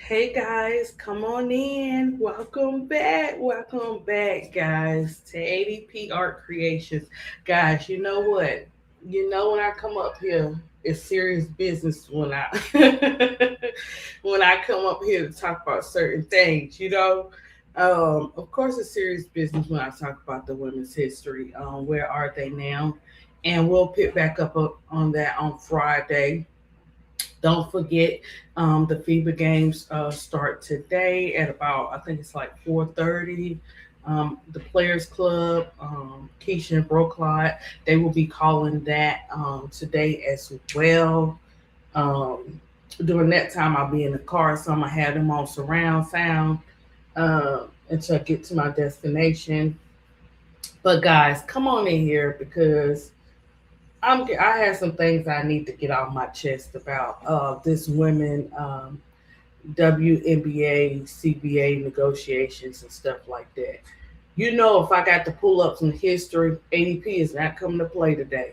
Hey guys, come on in. Welcome back. Welcome back, guys, to ADP Art Creations. Guys, you know what? When I come up here, it's serious business when I when I come up here to talk about certain things, Of course it's serious business when I talk about the women's history. Where are they now? And we'll pick back up on that on Friday. Don't forget, the FIBA games start today at about I think it's like 4:30. The Players Club, Keisha and Broclot, they will be calling that today as well. Um, During that time, I'll be in the car, so I'm gonna have them on surround sound until I get to my destination. But guys, come on in here because I have some things I need to get off my chest about this women WNBA, CBA negotiations and stuff like that. If I got to pull up some history, ADP is not coming to play today.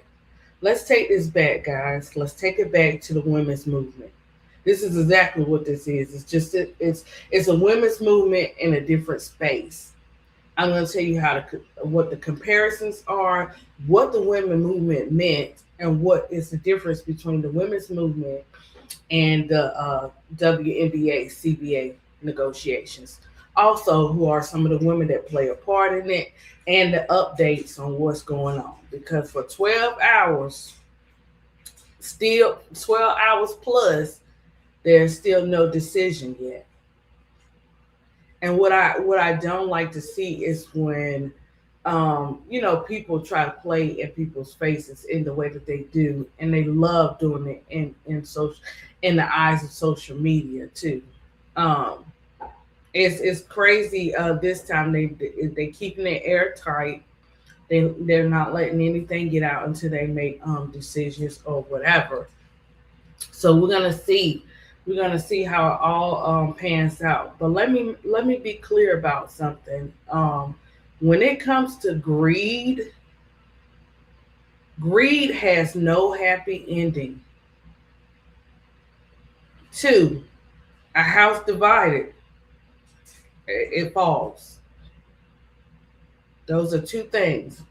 Let's take this back, guys. Let's take it back to the women's movement. This is exactly what this is. It's a women's movement in a different space. I'm going to tell you what the comparisons are, what the women movement meant, and what is the difference between the women's movement and the WNBA CBA negotiations. Also, who are some of the women that play a part in it, and the updates on what's going on. Because for 12 hours, still 12 hours plus, there's still no decision yet. And what I don't like to see is when people try to play in people's faces in the way that they do, and they love doing it in the eyes of social media too. Um, it's crazy. This time they keeping it airtight. They're not letting anything get out until they make decisions or whatever. So we're gonna see how it all pans out. But let me be clear about something. When it comes to greed, greed has no happy ending. Two, a house divided, it falls. Those are two things.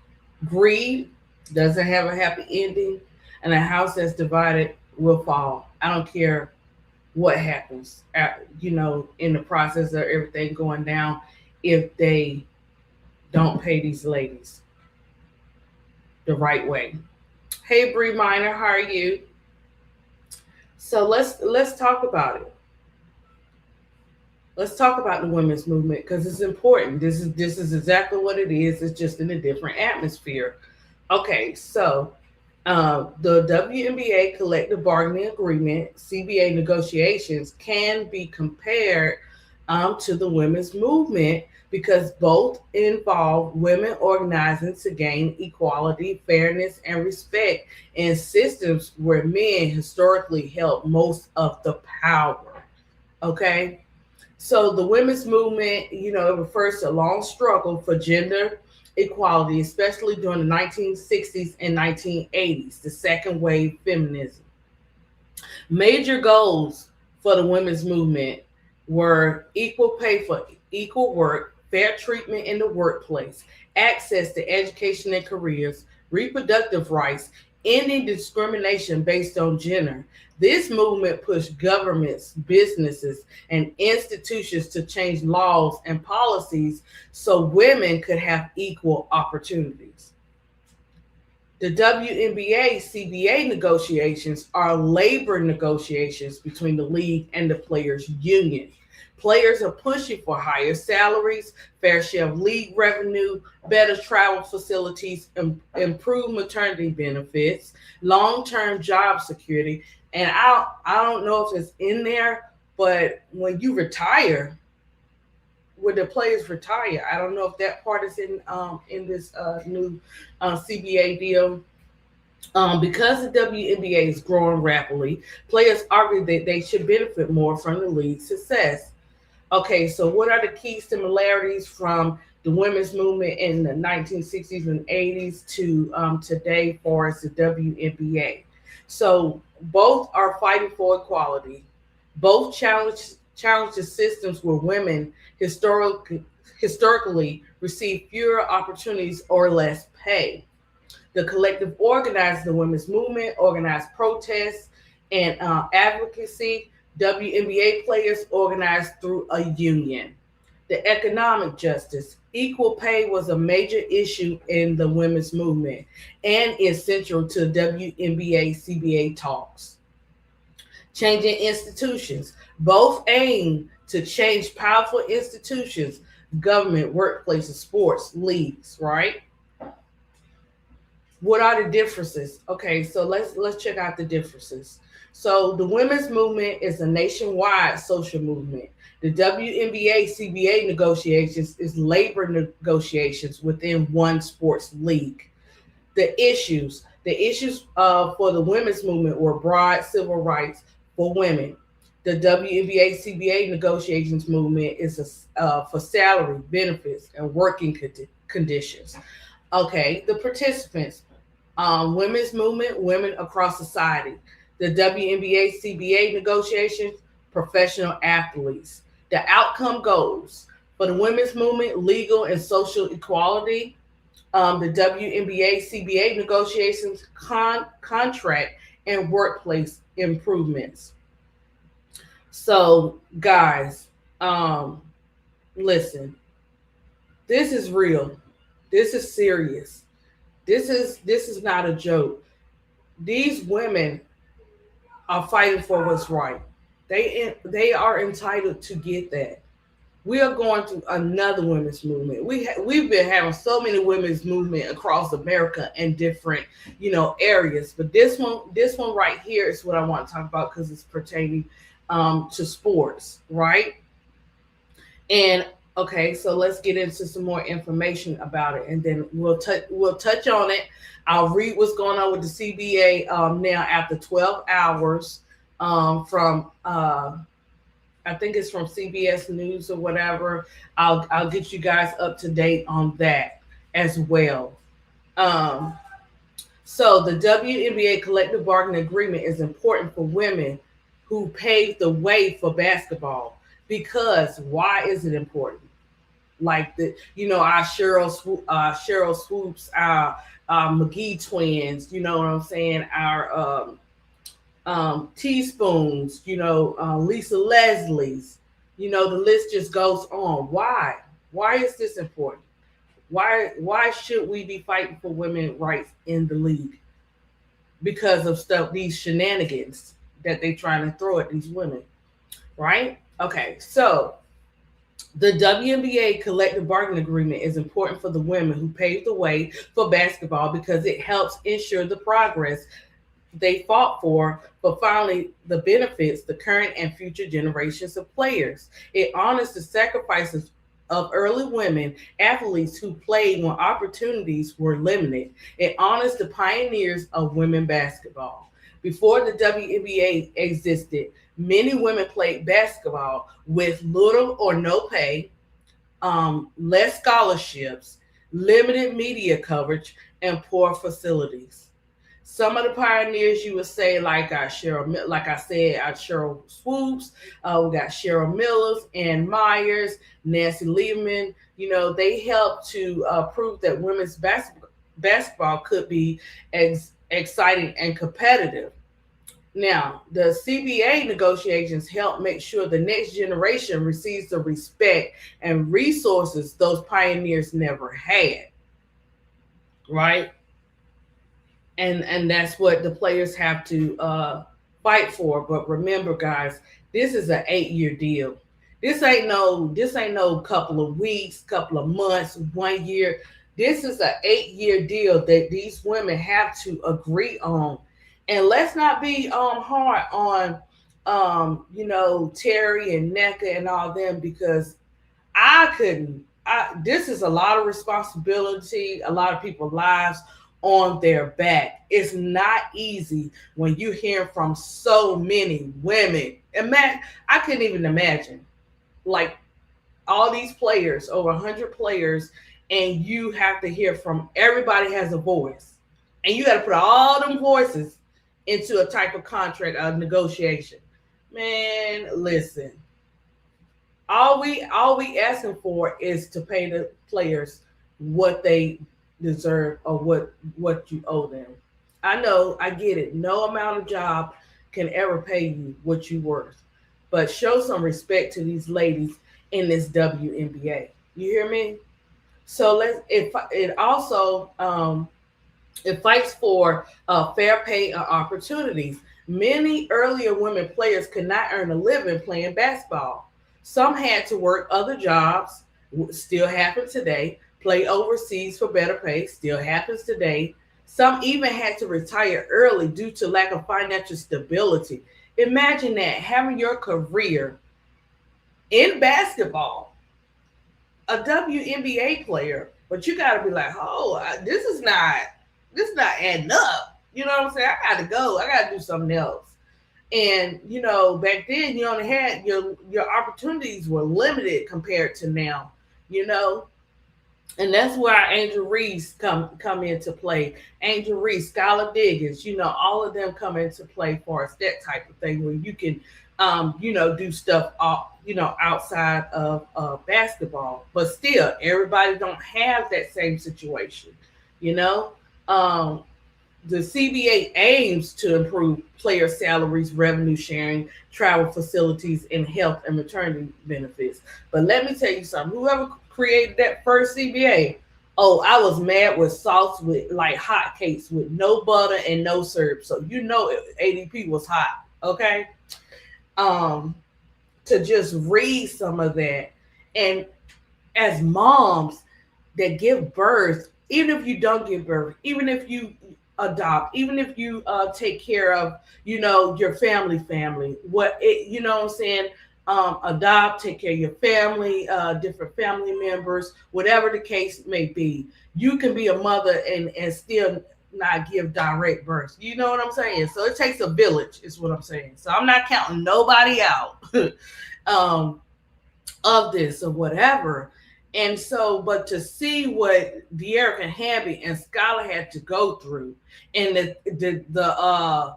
Greed doesn't have a happy ending, and a house that's divided will fall. I don't care what happens, in the process of everything going down if they don't pay these ladies the right way. Hey, Bree Minor, how are you? So let's talk about it. Let's talk about the women's movement because it's important. This is exactly what it is. It's just in a different atmosphere. Okay, so the WNBA collective bargaining agreement, CBA negotiations, can be compared to the women's movement because both involve women organizing to gain equality, fairness, and respect in systems where men historically held most of the power. Okay? So the women's movement, it refers to a long struggle for gender equality, especially during the 1960s and 1980s, the second wave feminism. Major goals for the women's movement were equal pay for equal work, fair treatment in the workplace, access to education and careers, reproductive rights, ending discrimination based on gender. This movement pushed governments, businesses, and institutions to change laws and policies so women could have equal opportunities. The WNBA CBA negotiations are labor negotiations between the league and the players' union. Players are pushing for higher salaries, fair share of league revenue, better travel facilities, improved maternity benefits, long-term job security. And I don't know if it's in there, but when you retire, when the players retire, I don't know if that part is in this new CBA deal. Because the WNBA is growing rapidly, players argue that they should benefit more from the league's success. Okay, so what are the key similarities from the women's movement in the 1960s and 80s to today for as the WNBA? So both are fighting for equality. Both challenges systems where women historically receive fewer opportunities or less pay. The collective organized the women's movement, organized protests and advocacy. WNBA players organized through a union. The economic justice. Equal pay was a major issue in the women's movement and is central to WNBA CBA talks. Changing institutions. Both aim to change powerful institutions, government, workplaces, sports, leagues, right? What are the differences? Okay, so let's check out the differences. So the women's movement is a nationwide social movement. The WNBA CBA negotiations is labor negotiations within one sports league. The issues for the women's movement were broad civil rights for women. The WNBA CBA negotiations movement is for salary, benefits, and working conditions. Okay, the participants, women's movement, women across society. The WNBA CBA negotiations, professional athletes. The outcome goals for the women's movement, legal and social equality. The WNBA CBA negotiations, contract and workplace improvements. So, guys, listen, this is real. This is serious. This is not a joke. These women are fighting for what's right. They are entitled to get that. We are going through another women's movement. We've been having so many women's movement across America in different areas, but this one right here is what I want to talk about because it's pertaining to sports, right? And okay, so let's get into some more information about it, and then we'll touch on it. I'll read what's going on with the CBA now after 12 hours from I think it's from CBS News or whatever. I'll get you guys up to date on that as well. Um, so the WNBA collective bargaining agreement is important for women who paved the way for basketball. Because why is it important? Like our Cheryl Swoops, our McGee twins. You know what I'm saying? Our teaspoons. Lisa Leslie's. The list just goes on. Why? Why is this important? Why should we be fighting for women's rights in the league? Because of these shenanigans that they trying to throw at these women, right? Okay, so the WNBA collective bargaining agreement is important for the women who paved the way for basketball because it helps ensure the progress they fought for, but finally the benefits the current and future generations of players. It honors the sacrifices of early women athletes who played when opportunities were limited. It honors the pioneers of women basketball. Before the WNBA existed, many women played basketball with little or no pay, less scholarships, limited media coverage, and poor facilities. Some of the pioneers you would say, like our Cheryl, like I said, our Cheryl Swoops, we got Cheryl Millers, Ann Myers, Nancy Lieberman. They helped to prove that women's basketball could be exciting and competitive. Now, the CBA negotiations help make sure the next generation receives the respect and resources those pioneers never had, right? And that's what the players have to fight for. But remember, guys, this is an 8-year deal. This ain't no couple of weeks, couple of months, 1 year. This is an 8-year deal that these women have to agree on. And let's not be hard on Terry and NECA and all them, because I couldn't. This is a lot of responsibility, a lot of people's lives on their back. It's not easy when you hear from so many women. I couldn't even imagine, like, all these players, over 100 players, and you have to hear from everybody has a voice, and you got to put all them voices into a type of contract, negotiation. Man, listen. All we asking for is to pay the players what they deserve or what you owe them. I know, I get it. No amount of job can ever pay you what you worth. But show some respect to these ladies in this WNBA. You hear me? So it also it fights for fair pay and opportunities. Many earlier women players could not earn a living playing basketball. Some had to work other jobs, still happen today, play overseas for better pay, still happens today. Some even had to retire early due to lack of financial stability. Imagine that, having your career in basketball, a WNBA player, but you got to be like, oh, this is not adding up. You know what I'm saying? I got to go. I got to do something else. And back then you only had your opportunities were limited compared to now. You know, and that's where Angel Reese come into play. Angel Reese, Skylar Diggins, all of them come into play for us. That type of thing where you can, do stuff, outside of basketball. But still, everybody don't have that same situation. You know, um, the CBA aims to improve player salaries, revenue sharing, travel facilities, and health and maternity benefits. But let me tell you something. Whoever created that first CBA, oh, I was mad with sauce with like hotcakes with no butter and no syrup. So ADP was hot. Okay. Um, to just read some of that, and as moms that give birth, even if you don't give birth, even if you adopt, even if you take care of, your family, what I'm saying, adopt, take care of your family, different family members, whatever the case may be. You can be a mother and still not give direct birth. You know what I'm saying? So it takes a village, is what I'm saying. So I'm not counting nobody out. um, of this or whatever. And so, but to see what De'Erica Hamby and Skylar had to go through, and the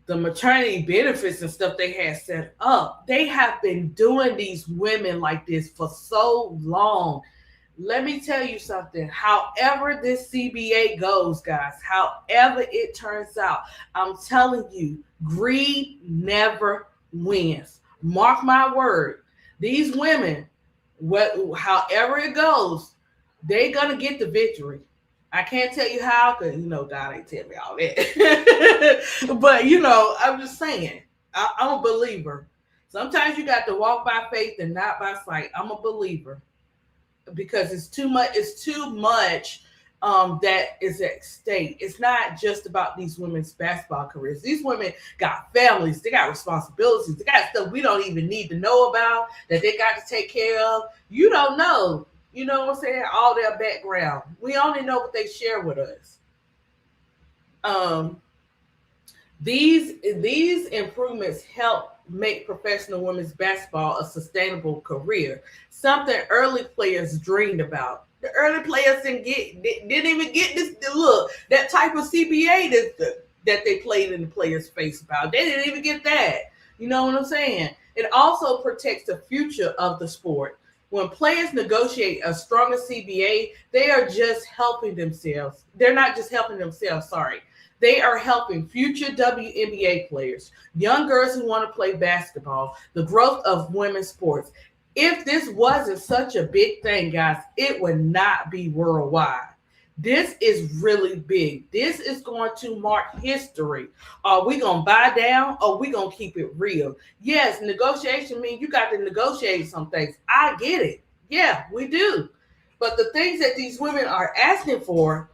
maternity benefits and stuff they had set up, they have been doing these women like this for so long. Let me tell you something. However this CBA goes, guys, however it turns out, I'm telling you, greed never wins. Mark my word. These women, however it goes, they're gonna get the victory. I can't tell you how, because God ain't tell me all that. But I'm just saying, I'm a believer. Sometimes you got to walk by faith and not by sight. I'm a believer because it's too much. It's too much that is at stake. It's not just about these women's basketball careers. These women got families, they got responsibilities, they got stuff we don't even need to know about that they got to take care of. You don't know, what I'm saying, all their background. We only know what they share with us. Um, these improvements help make professional women's basketball a sustainable career, something early players dreamed about. The early players didn't even get this look, that type of CBA that they played in the players' face about. They didn't even get that. You know what I'm saying? It also protects the future of the sport. When players negotiate a stronger CBA, they are just helping themselves. They're not just helping themselves, sorry. They are helping future WNBA players, young girls who want to play basketball, the growth of women's sports. If this wasn't such a big thing, guys, it would not be worldwide. This is really big. This is going to mark history. Are we going to buy down or are we going to keep it real? Yes, negotiation means you got to negotiate some things. I get it. Yeah, we do. But the things that these women are asking for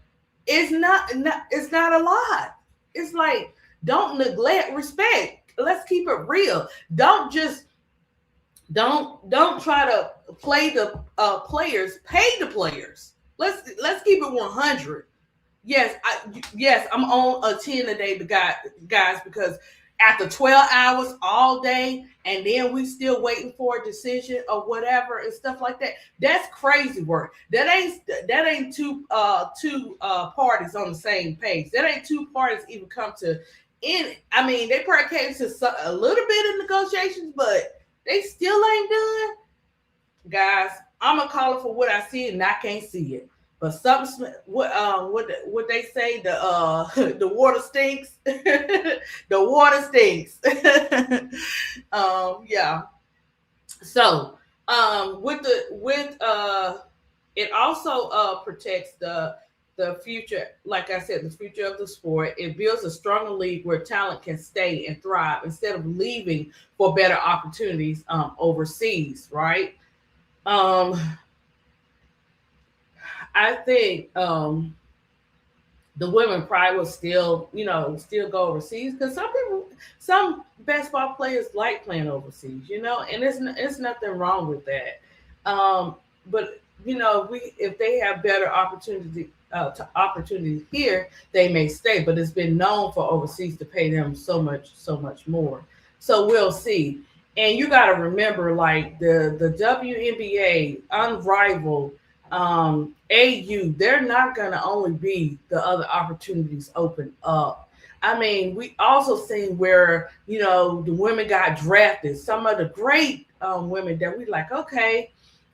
is it's not a lot. It's like, don't neglect respect. Let's keep it real. Don't try to play the players. Pay the players. Let's keep it 100. Yes, I'm on a 10 a day, guys, because after 12 hours all day, and then we still waiting for a decision or whatever and stuff like that. That's crazy work. That ain't two parties on the same page. That ain't two parties even come to in. I mean, they probably came to a little bit of negotiations, but they still ain't done. guys, I'm gonna call it for what I see and I can't see it. But something, what they say, the water stinks. The water stinks. Yeah. So it also protects the future, like I said, the future of the sport. It builds a stronger league where talent can stay and thrive instead of leaving for better opportunities overseas, right? Um, I think the women probably will still, still go overseas because some basketball players like playing overseas, and it's nothing wrong with that. But if they have better opportunities here, they may stay. But it's been known for overseas to pay them so much more. So we'll see. And you got to remember, like the WNBA, unrivaled, AU, they're not going to only be the other opportunities open up. I mean, we also seen where, the women got drafted. Some of the great women that we like, okay,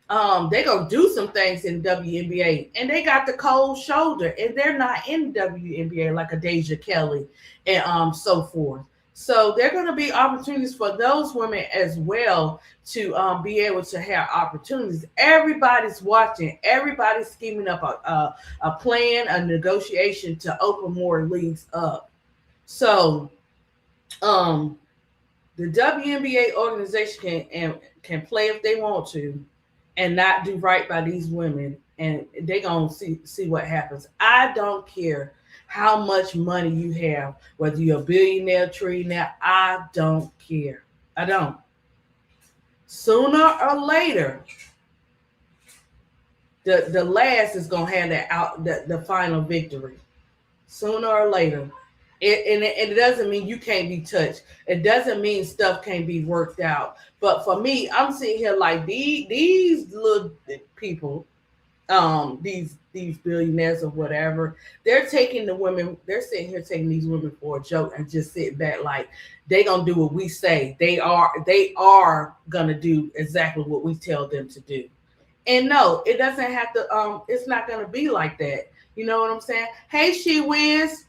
they gonna do some things in WNBA, and they got the cold shoulder, and they're not in WNBA like a Deja Kelly and so forth. So there are going to be opportunities for those women as well to be able to have opportunities. Everybody's watching. Everybody's scheming up a plan, a negotiation to open more leagues up. So um, the WNBA organization can play if they want to, and not do right by these women, and they gonna see what happens. I don't care how much money you have, whether you're a billionaire, trillionaire. I don't care. I don't. Sooner or later, the last is gonna have the final victory. Sooner or later. And it doesn't mean you can't be touched. It doesn't mean stuff can't be worked out. But for me, I'm sitting here like these little people, these billionaires or whatever, they're taking the women, they're sitting here taking these women for a joke and just sitting back like they gonna do what we say. They are gonna do exactly what we tell them to do. And no, it doesn't have to, it's not gonna be like that. You know what I'm saying? Hey, She Whiz.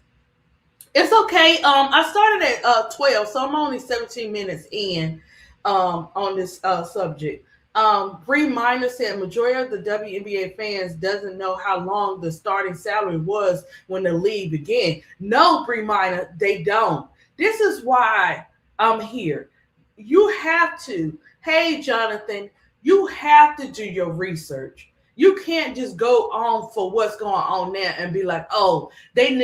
It's okay. I started at 12, so I'm only 17 minutes in on this subject. Bree Minor said majority of the WNBA fans doesn't know how long the starting salary was when the league began. No, Bree Minor, they don't. This is why I'm here. You have to. Hey, Jonathan, you have to do your research. You can't just go on for what's going on now and be like, oh, they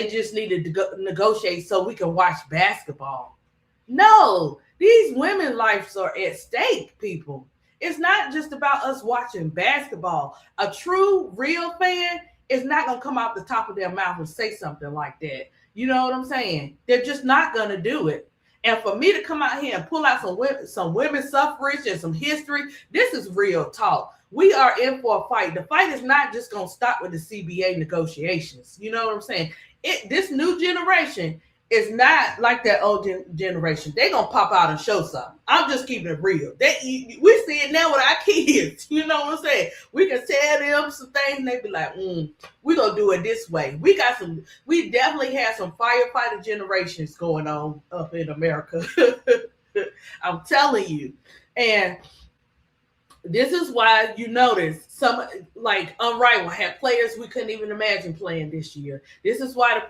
just needed to negotiate so we can watch basketball. No, these women's lives are at stake, people. It's not just about us watching basketball. A true, real fan is not going to come out the top of their mouth and say something like that. You know what I'm saying? They're just not going to do it. And for me to come out here and pull out some women's suffrage and some history, this is real talk. We are in for a fight. The fight is not just going to stop with the CBA negotiations. You know what I'm saying? This new generation is not like that old generation. They're going to pop out and show something. I'm just keeping it real. We see it now with our kids. You know what I'm saying? We can tell them some things and they be like, we're going to do it this way. We definitely have some firefighter generations going on up in America. I'm telling you. And this is why you notice some like Unrivaled had players we couldn't even imagine playing this year. This is why it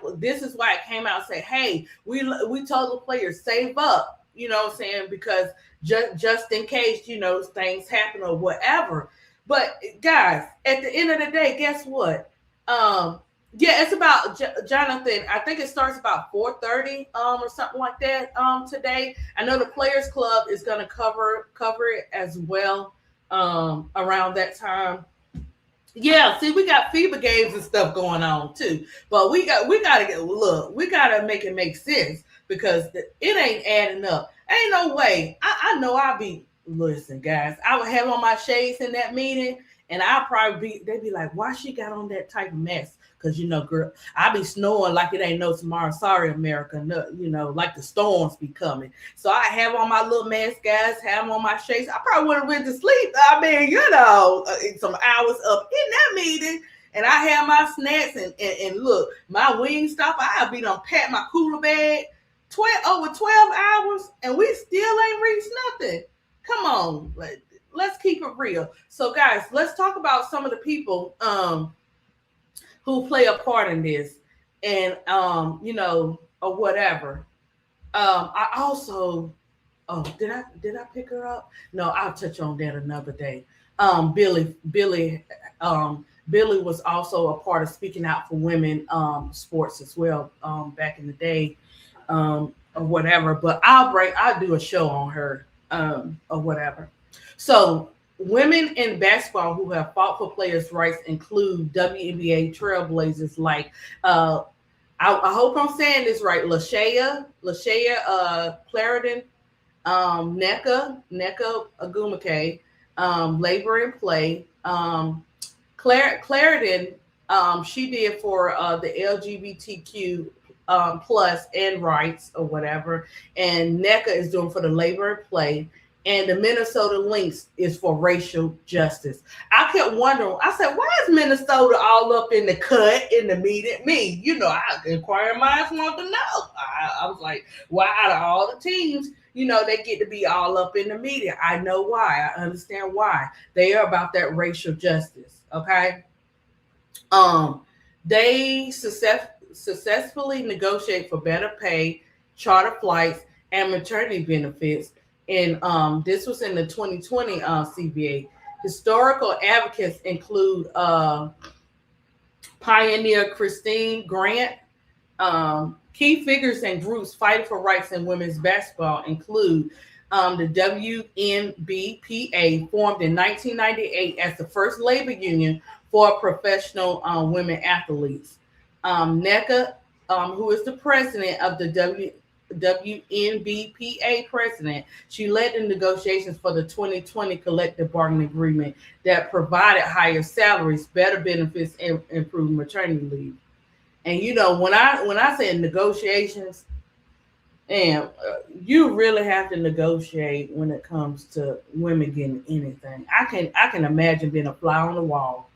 came out and say, hey, we told the players save up, you know what I'm saying, because just in case, things happen or whatever. But guys, at the end of the day, guess what? Yeah, it's about Jonathan. I think it starts about 4:30 or something like that today. I know the Players Club is going to cover it as well around that time. Yeah, see, we got FIBA games and stuff going on too, but we gotta make it make sense because it ain't adding up. Ain't no way. I know I'll be. Listen, guys, I would have on my shades in that meeting, and I'll probably they'd be like, why she got on that type of mess? because girl, I be snoring like it ain't no tomorrow. Sorry, America, no, like the storms be coming. So I have on my little mask, guys, have on my shades. I probably would have went to sleep. I mean, some hours up in that meeting. And I have my snacks and look, my wing stop. I'll be done pat my cooler bag over 12 hours, and we still ain't reached nothing. Come on, let's keep it real. So, guys, let's talk about some of the people who play a part in this, and or whatever. I also, did I pick her up? No, I'll touch on that another day. Billy was also a part of speaking out for women sports as well back in the day, or whatever. But I'll do a show on her or whatever. So women in basketball who have fought for players' rights include WNBA trailblazers like I hope I'm saying this right, Lashaya Clarendon, Nneka Ogwumike, Labor and Play. Clarendon, she did for the LGBTQ plus and rights or whatever, and Nneka is doing for the Labor and Play, and the Minnesota Lynx is for racial justice. I kept wondering, I said, why is Minnesota all up in the cut in the meeting? Me, I inquiring minds want to know. I was like, why out of all the teams, they get to be all up in the media? I know why. I understand why. They are about that racial justice. Okay. They successfully negotiate for better pay, charter flights, and maternity benefits. And this was in the 2020 CBA. Historical advocates include pioneer Christine Grant. Key figures and groups fighting for rights in women's basketball include the WNBA, formed in 1998 as the first labor union for professional women athletes. Nneka, who is the president of the WNBA president, she led the negotiations for the 2020 collective bargaining agreement that provided higher salaries, better benefits, and improved maternity leave. And when I say negotiations, and you really have to negotiate when it comes to women getting anything. I can imagine being a fly on the wall.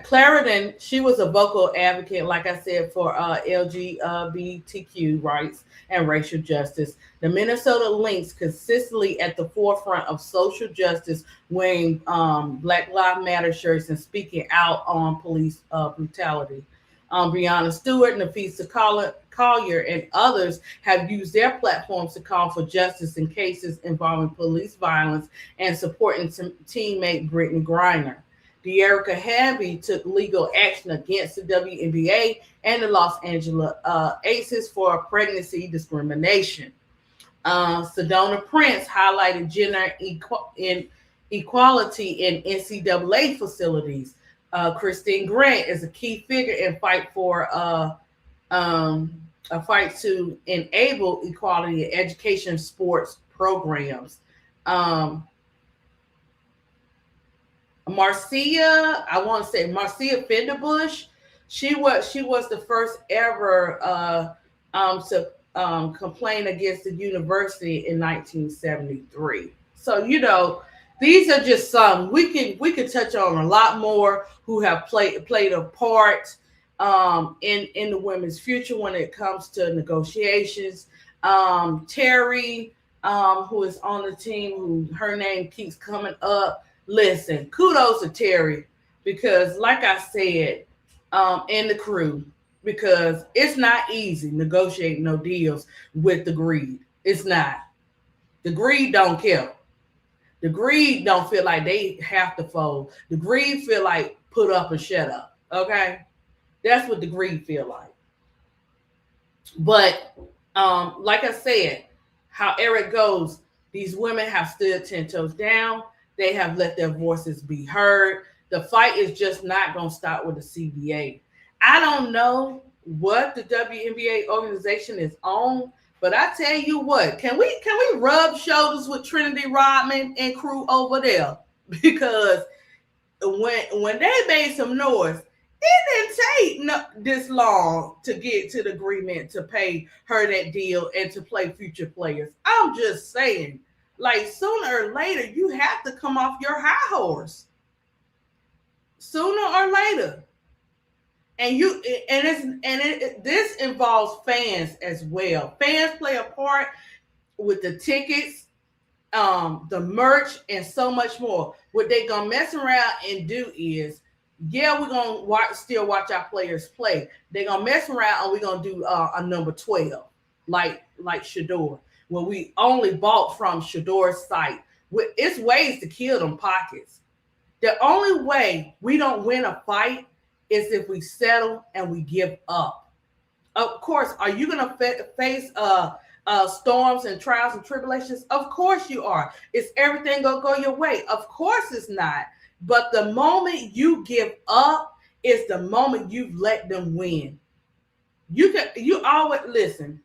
Clarendon, she was a vocal advocate, like I said, for LGBTQ rights and racial justice. The Minnesota Lynx consistently at the forefront of social justice, wearing Black Lives Matter shirts and speaking out on police brutality. Breonna Stewart, Nafisa Collier, and others have used their platforms to call for justice in cases involving police violence and supporting teammate Brittany Griner. De'Erica Hamby took legal action against the WNBA and the Los Angeles Aces for pregnancy discrimination. Sedona Prince highlighted gender equality in NCAA facilities. Christine Grant is a key figure in fight for a fight to enable equality in education sports programs. Marcia Fenderbush, she was the first ever to complain against the university in 1973. So these are just some. We could touch on a lot more who have played a part in the women's future when it comes to negotiations. Terry, who is on the team, who her name keeps coming up. Listen, kudos to Terry, because like I said, and the crew, because it's not easy negotiating no deals with the greed. It's not. The greed don't care. The greed don't feel like they have to fold. The greed feel like put up and shut up. Okay? That's what the greed feel like. But like I said, however it goes, these women have stood 10 toes down. They have let their voices be heard. The fight is just not going to stop with the CBA. I don't know what the WNBA organization is on, but I tell you what, can we rub shoulders with Trinity Rodman and crew over there? Because when they made some noise, it didn't take this long to get to the agreement to pay her that deal and to play future players. I'm just saying, like sooner or later, you have to come off your high horse. Sooner or later, and this involves fans as well. Fans play a part with the tickets, the merch, and so much more. What they gonna mess around and do is, yeah, we're gonna still watch our players play. They're gonna mess around and we're gonna do a number 12, like Shador, where we only bought from Shador's site. It's ways to kill them pockets. The only way we don't win a fight is if we settle and we give up. Of course, are you gonna face storms and trials and tribulations? Of course you are. Is everything gonna go your way? Of course it's not. But the moment you give up is the moment you've let them win. You always listen.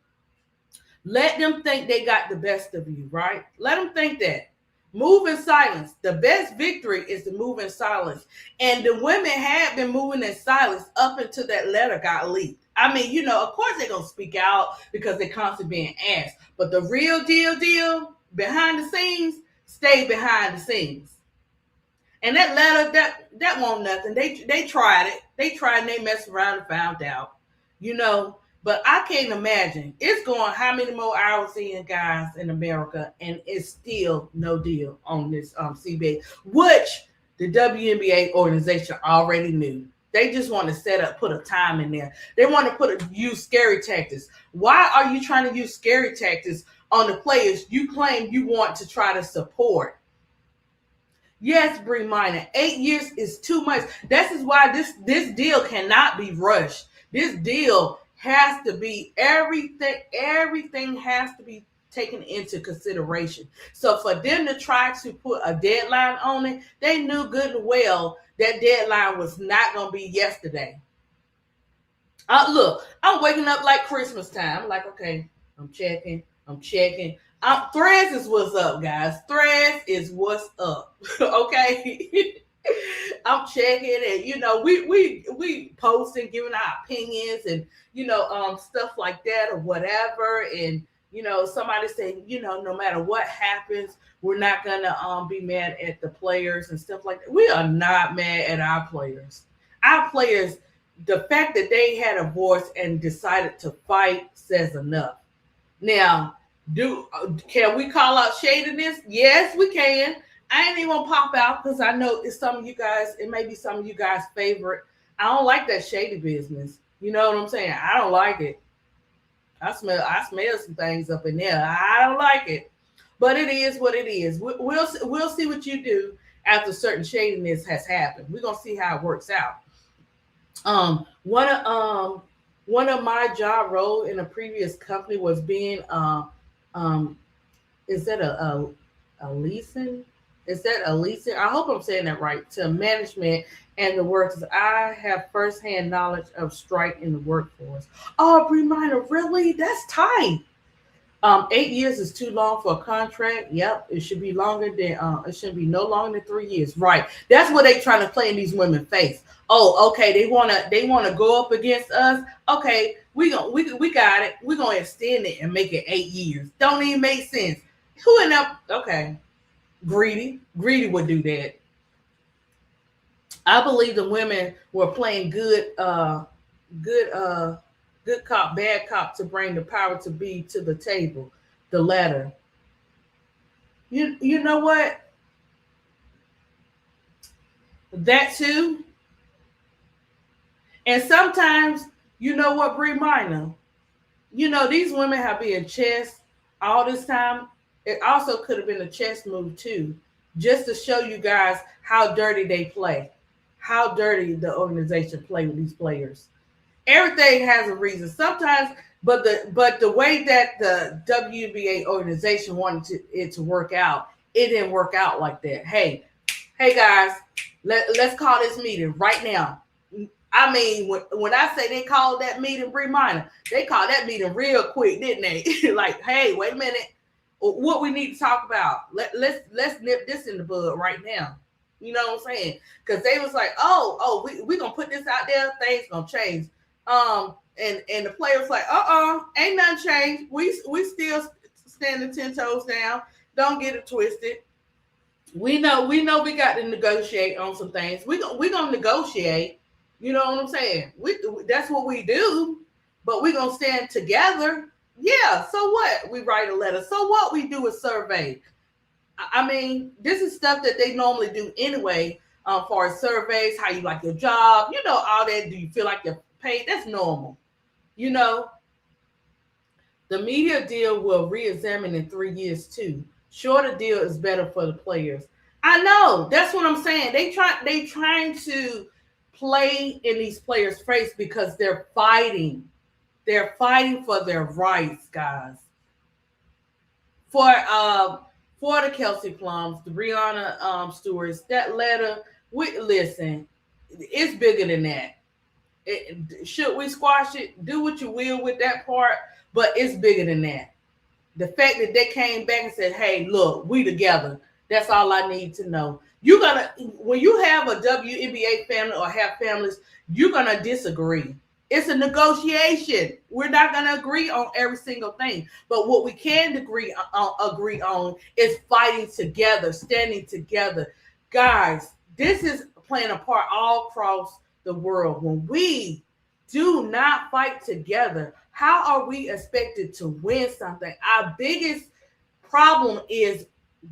Let them think they got the best of you, right? Let them think that. Move in silence. The best victory is to move in silence. And the women had been moving in silence up until that letter got leaked. I mean, of course they're going to speak out because they're constantly being asked. But the real deal, behind the scenes, stay behind the scenes. And that letter, that won't nothing. They tried it. They tried and they messed around and found out. But I can't imagine. It's going how many more hours in, guys, in America, and it's still no deal on this CBA, which the WNBA organization already knew. They just want to put a time in there. They want to use scary tactics. Why are you trying to use scary tactics on the players you claim you want to try to support? Yes, Bree Minor, 8 years is too much. This is why this deal cannot be rushed. This deal has to be everything has to be taken into consideration. So for them to try to put a deadline on it, they knew good and well that deadline was not going to be yesterday. Look, I'm waking up like Christmas time. I'm like, okay, I'm checking. Threads is what's up, guys. Threads is what's up. Okay. I'm checking and we posting, giving our opinions and stuff like that or whatever. And somebody saying, no matter what happens, we're not gonna be mad at the players and stuff like that. We are not mad at our players. Our players, the fact that they had a voice and decided to fight says enough. Now, can we call out shadiness? Yes, we can. I ain't even gonna pop out because I know it may be some of you guys' favorite. I don't like that shady business. You know what I'm saying? I don't like it. I smell some things up in there. I don't like it. But it is what it is. We'll see what you do after certain shadiness has happened. We're gonna see how it works out. One of my job role in a previous company was being is that a leasing? Is that a leasing? I hope I'm saying that right. To management and the workers. I have firsthand knowledge of strike in the workforce. Oh, Bree Minor, really? That's tight. 8 years is too long for a contract. Yep, it should be longer than it should be no longer than 3 years. Right. That's what they trying to play in these women's face. Oh, okay. They wanna go up against us. Okay, we got it. We're gonna extend it and make it 8 years. Don't even make sense. Who in up? Okay. Greedy would do that. I believe the women were playing good cop, bad cop to bring the power to be to the table. The latter. You know what? That too. And sometimes, you know what, Bree Minor? These women have been chess all this time. It also could have been a chess move too, just to show you guys how dirty they play, how dirty the organization play with these players. Everything has a reason. Sometimes, but the way that the WNBA organization wanted it to work out, it didn't work out like that. Hey guys, let's call this meeting right now. I mean, when I say they called that meeting, Bree Minor, they called that meeting real quick, didn't they? Like, hey, wait a minute. What we need to talk about. Let's nip this in the bud right now. You know what I'm saying? Because they was like, oh, we gonna put this out there, things gonna change. And the players like, ain't nothing changed. We still standing 10 toes down. Don't get it twisted. We know we got to negotiate on some things. We gonna negotiate. You know what I'm saying? That's what we do. But we gonna stand together. Yeah. So what? We write a letter. So what? We do a survey. I mean, this is stuff that they normally do anyway. For surveys, how you like your job, all that. Do you feel like you're paid? That's normal. You know, the media deal will re-examine in 3 years too. Shorter deal is better for the players. I know. That's what I'm saying. They trying to play in these players' face because they're fighting. They're fighting for their rights, guys. For for the Kelsey Plums, the Brianna Stewarts, that letter. Listen, it's bigger than that. Should we squash it? Do what you will with that part, but it's bigger than that. The fact that they came back and said, "Hey, look, we together." That's all I need to know. You're gonna when you have a WNBA family or have families, you're gonna disagree. It's a negotiation. We're not gonna agree on every single thing, but what we can agree on is fighting together, standing together, guys. This is playing a part all across the world. When we do not fight together, how are we expected to win something? Our biggest problem is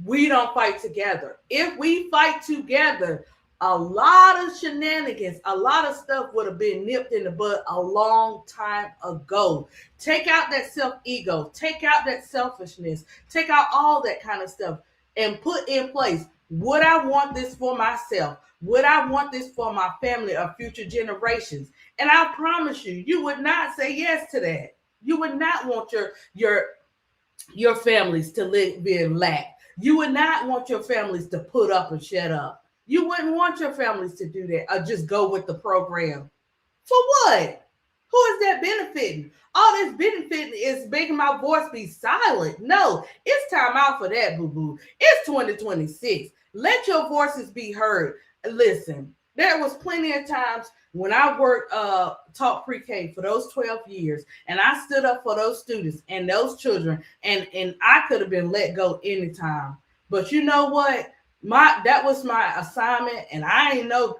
we don't fight together. If we fight together, a lot of shenanigans, a lot of stuff would have been nipped in the bud a long time ago. Take out that self-ego, take out that selfishness, take out all that kind of stuff and put in place, would I want this for myself? Would I want this for my family or future generations? And I promise you, you would not say yes to that. You would not want your families to live in lack. You would not want your families to put up and shut up. You wouldn't want your families to do that or just go with the program. For what? Who is that benefiting? All this benefiting is making my voice be silent. No, it's time out for that, boo-boo. It's 2026. Let your voices be heard. Listen, there was plenty of times when I worked taught pre-K for those 12 years, and I stood up for those students and those children, and I could have been let go anytime. But you know what? That was my assignment, and I ain't know.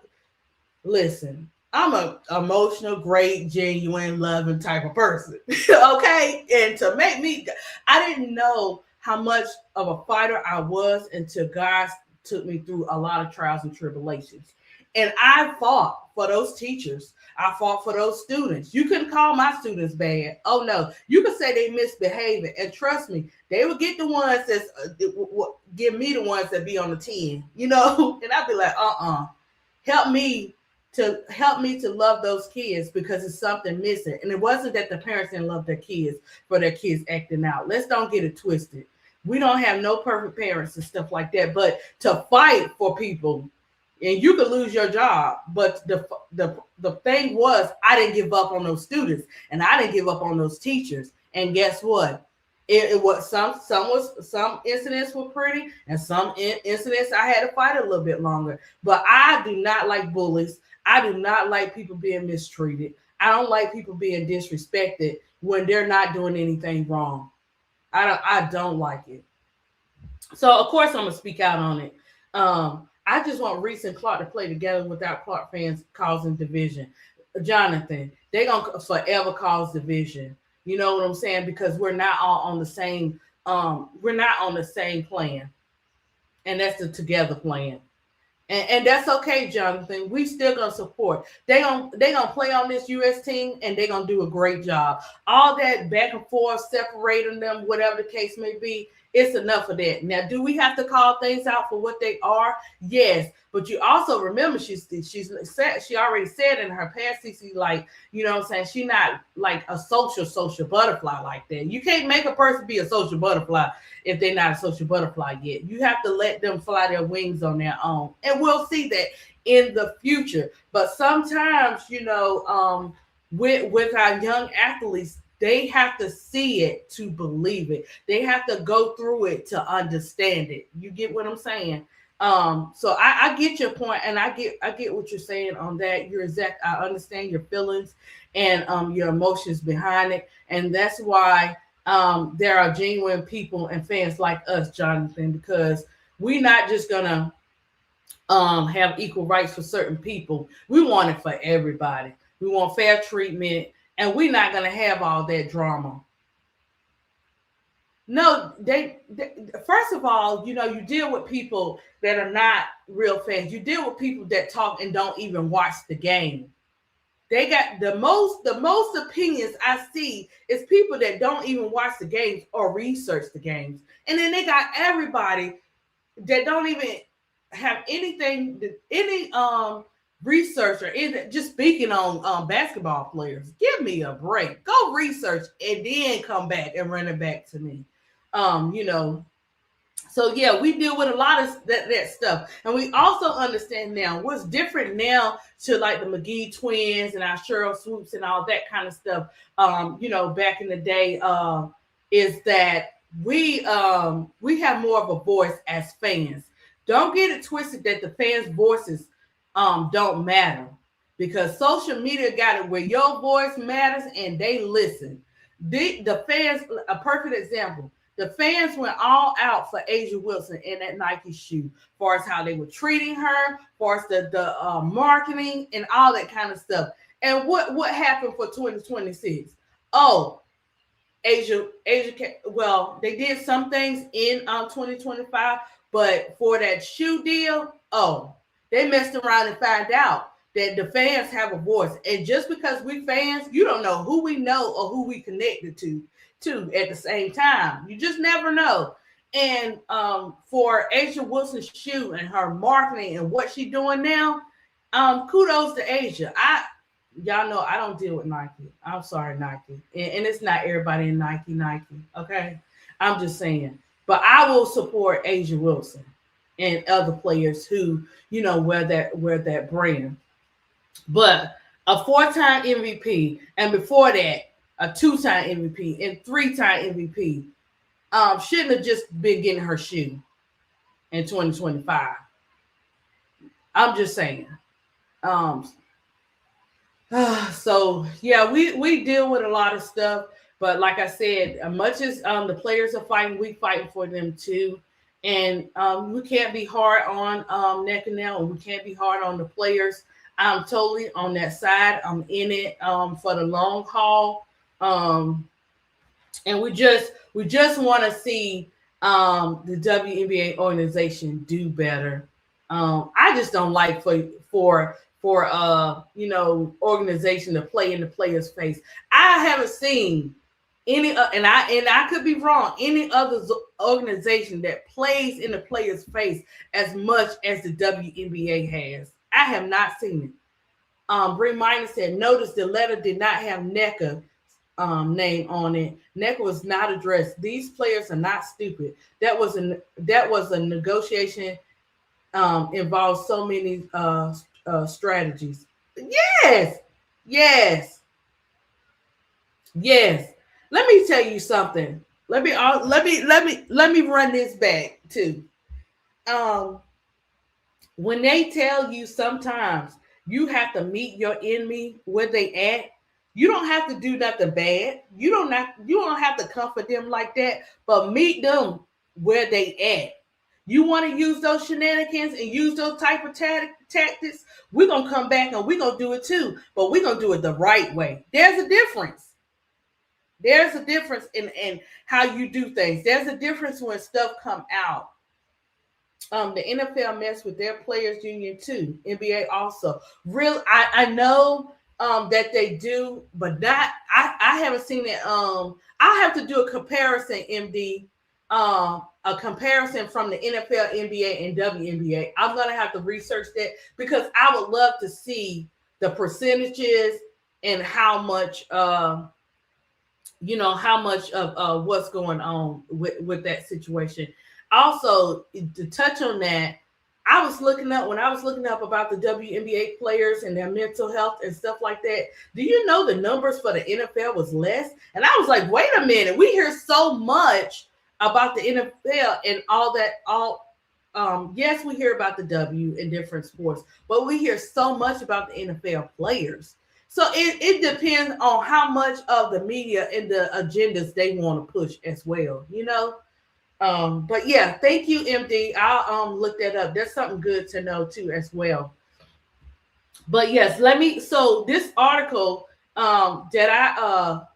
Listen, I'm a emotional, great, genuine, loving type of person. Okay, and to make me, I didn't know how much of a fighter I was until God took me through a lot of trials and tribulations. And I fought for those teachers. I fought for those students. You couldn't call my students bad. Oh no, you could say they misbehaving, and trust me, they would get the ones that give me the ones that be on the 10, and I'd be like, help me to love those kids because it's something missing. And it wasn't that the parents didn't love their kids for their kids acting out. Let's don't get it twisted. We don't have no perfect parents and stuff like that, but to fight for people, and you could lose your job. But the thing was, I didn't give up on those students, and I didn't give up on those teachers. And guess what? It was some incidents were pretty, and some incidents I had to fight a little bit longer. But I do not like bullies. I do not like people being mistreated. I don't like people being disrespected when they're not doing anything wrong. I don't like it. So of course I'm gonna speak out on it. I just want Reese and Clark to play together without Clark fans causing division. Jonathan, they're gonna forever cause division. You know what I'm saying? Because we're not all on the same plan. And that's the together plan. And that's okay, Jonathan. We still gonna support. They gonna play on this US team, and they're gonna do a great job. All that back and forth, separating them, whatever the case may be, it's enough of that. Now, do we have to call things out for what they are? Yes, but you also remember she already said in her past CC, like, you know what I'm saying, she not like a social butterfly like that. You can't make a person be a social butterfly if they're not a social butterfly yet. You have to let them fly their wings on their own, and we'll see that in the future. But sometimes, with our young athletes, they have to see it to believe it. They have to go through it to understand it. You get what I'm saying? So I get your point, and I get what you're saying on that. You're exact. I understand your feelings and your emotions behind it, and that's why there are genuine people and fans like us, Jonathan, because we're not just gonna have equal rights for certain people. We want it for everybody. We want fair treatment, and we're not gonna have all that drama. No, they first of all, you deal with people that are not real fans. You deal with people that talk and don't even watch the game. They got the most opinions I see is people that don't even watch the games or research the games. And then they got everybody that don't even have any research or just speaking on basketball players. Give me a break. Go research and then come back and run it back to me. um you know so yeah, we deal with a lot of that stuff, and we also understand now what's different now to like the McGee twins and our Cheryl Swoops and all that kind of stuff. Back in the day, is that we have more of a voice as fans. Don't get it twisted that the fans' voices don't matter, because social media got it where your voice matters and they listen. The fans, a perfect example. The fans went all out for Asia Wilson in that Nike shoe, far as how they were treating her, far as the marketing and all that kind of stuff. And what happened for 2026? Oh, Asia. Well, they did some things in 2025, but for that shoe deal, oh, they messed around and found out that the fans have a voice. And just because we fans, you don't know who we know or who we connected to at the same time. You just never know. And for Asia Wilson's shoe and her marketing and what she's doing now, kudos to Asia. Y'all know I don't deal with Nike. I'm sorry, Nike. And it's not everybody in Nike. Okay. I'm just saying. But I will support Asia Wilson and other players who, wear that brand. But a 4-time MVP, and before that, a 2-time MVP and 3-time MVP, shouldn't have just been getting her shoe in 2025. I'm just saying. So yeah, we deal with a lot of stuff, but like I said, much as the players are fighting, we fighting for them too, and we can't be hard on neck and nail, and we can't be hard on the players. I'm totally on that side. I'm in it for the long haul, and we just want to see the WNBA organization do better. I just don't like for organization to play in the player's face. I haven't seen any and I could be wrong, any other organization that plays in the player's face as much as the WNBA has. I have not seen it. Bree Minor said, notice the letter did not have NECA name on it. NECA was not addressed. These players are not stupid. That was a negotiation, involved so many strategies. Yes. Let me tell you something. Let me run this back too. When they tell you sometimes you have to meet your enemy where they at, you don't have to do nothing bad. You don't have to comfort them like that, but meet them where they at. You want to use those shenanigans and use those type of tactics, we're going to come back and we're going to do it too, but we're going to do it the right way. There's a difference. There's a difference in how you do things. There's a difference when stuff come out. The NFL messed with their players union too. NBA also. I know that they do, but not. I haven't seen it. I have to do a comparison, MD. A comparison from the NFL, NBA, and WNBA. I'm gonna have to research that because I would love to see the percentages and how much of what's going on with that situation. Also, to touch on that, when I was looking up about the WNBA players and their mental health and stuff like that. Do you know the numbers for the NFL was less? And I was like, wait a minute, we hear so much about the NFL and all Yes, we hear about the W in different sports, but we hear so much about the NFL players. So it depends on how much of the media and the agendas they want to push as well, you know. But yeah, thank you, MD. I'll look that up. That's something good to know too as well. But yes, let me. So this article that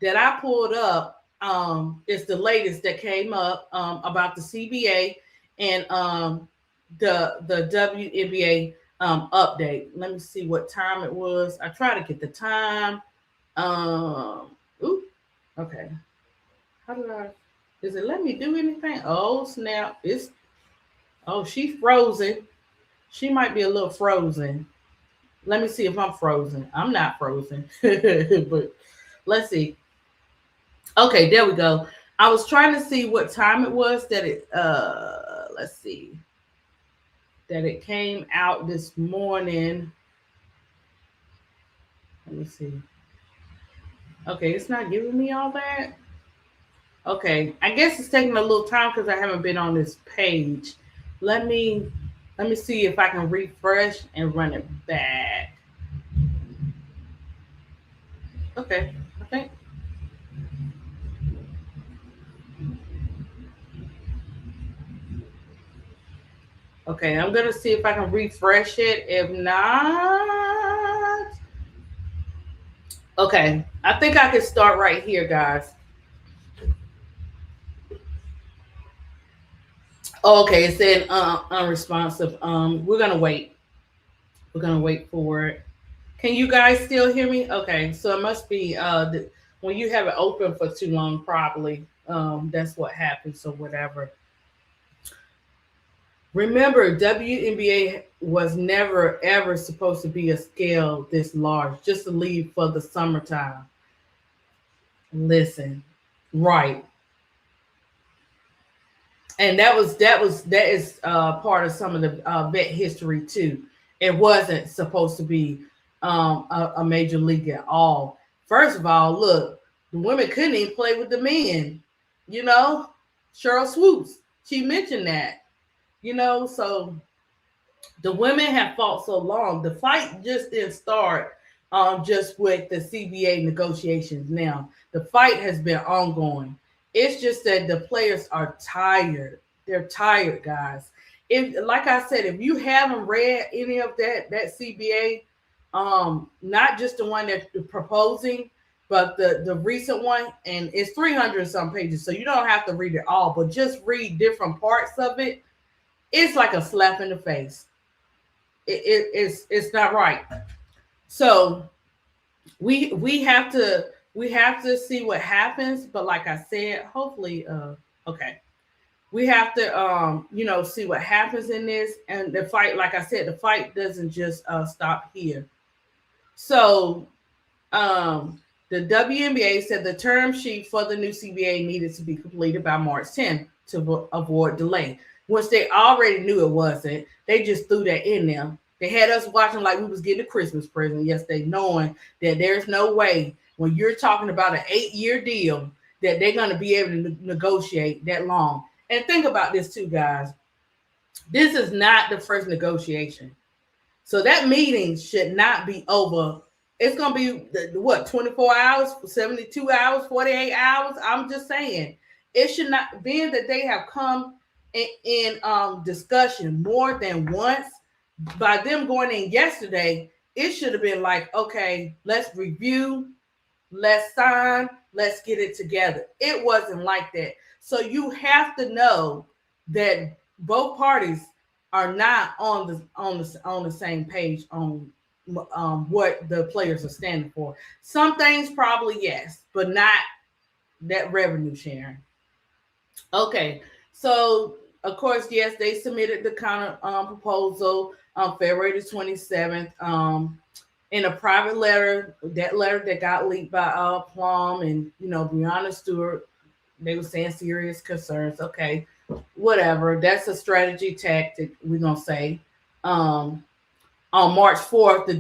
I pulled up is the latest that came up about the CBA and the WNBA update. Let me see what time it was. I try to get the time. Ooh, okay. How did I? Does it let me do anything? Oh snap! It's she's frozen. She might be a little frozen. Let me see if I'm frozen. I'm not frozen, but let's see. Okay, there we go. I was trying to see what time it was that it let's see. That it came out this morning. Let me see. Okay, it's not giving me all that. Okay, I guess it's taking a little time because I haven't been on this page. Let me let me see if I can refresh and run it back. Okay, I think okay, I'm gonna see if I can refresh it. If not, okay, I think I can start right here, guys. Oh, okay, it said unresponsive. We're gonna wait. We're gonna wait for it. Can you guys still hear me? Okay, so it must be when you have it open for too long, probably that's what happens or whatever. Remember, WNBA was never ever supposed to be a scale this large, just to leave for the summertime. Listen, right, and that is part of some of the vet history too. It wasn't supposed to be a major league at all. First of all, look, the women couldn't even play with the men. You know, Cheryl Swoops, she mentioned that. You know, so the women have fought so long. The fight just didn't start just with the CBA negotiations. Now the fight has been ongoing. It's just that the players are tired. They're tired, guys. If, like I said, if you haven't read any of that CBA, not just the one that they're proposing, but the recent one, and it's 300 some pages, so you don't have to read it all, but just read different parts of it. It's like a slap in the face. It's not right. So we have to see what happens. But like I said, hopefully, okay, we have to you know, see what happens in this, and the fight. Like I said, the fight doesn't just stop here. So um, the WNBA said the term sheet for the new CBA needed to be completed by March 10th to avoid delay, which they already knew it wasn't. They just threw that in there. They had us watching like we was getting a Christmas present yesterday, knowing that there's no way when you're talking about an 8-year deal that they're going to be able to negotiate that long. And think about this too, guys. This is not the first negotiation. So that meeting should not be over. It's going to be what, 24 hours, 72 hours, 48 hours. I'm just saying it should not, being that they have come in discussion more than once. By them going in yesterday, it should have been like, okay, let's review, let's sign, let's get it together. It wasn't like that. So you have to know that both parties are not on the same page on what the players are standing for. Some things probably yes, but not that revenue sharing. Okay, so of course, yes, they submitted the counter proposal on February the 27th in a private letter. That letter that got leaked by Plum and, you know, Brianna Stewart. They were saying serious concerns. Okay, whatever. That's a strategy tactic, we're going to say. On March 4th, the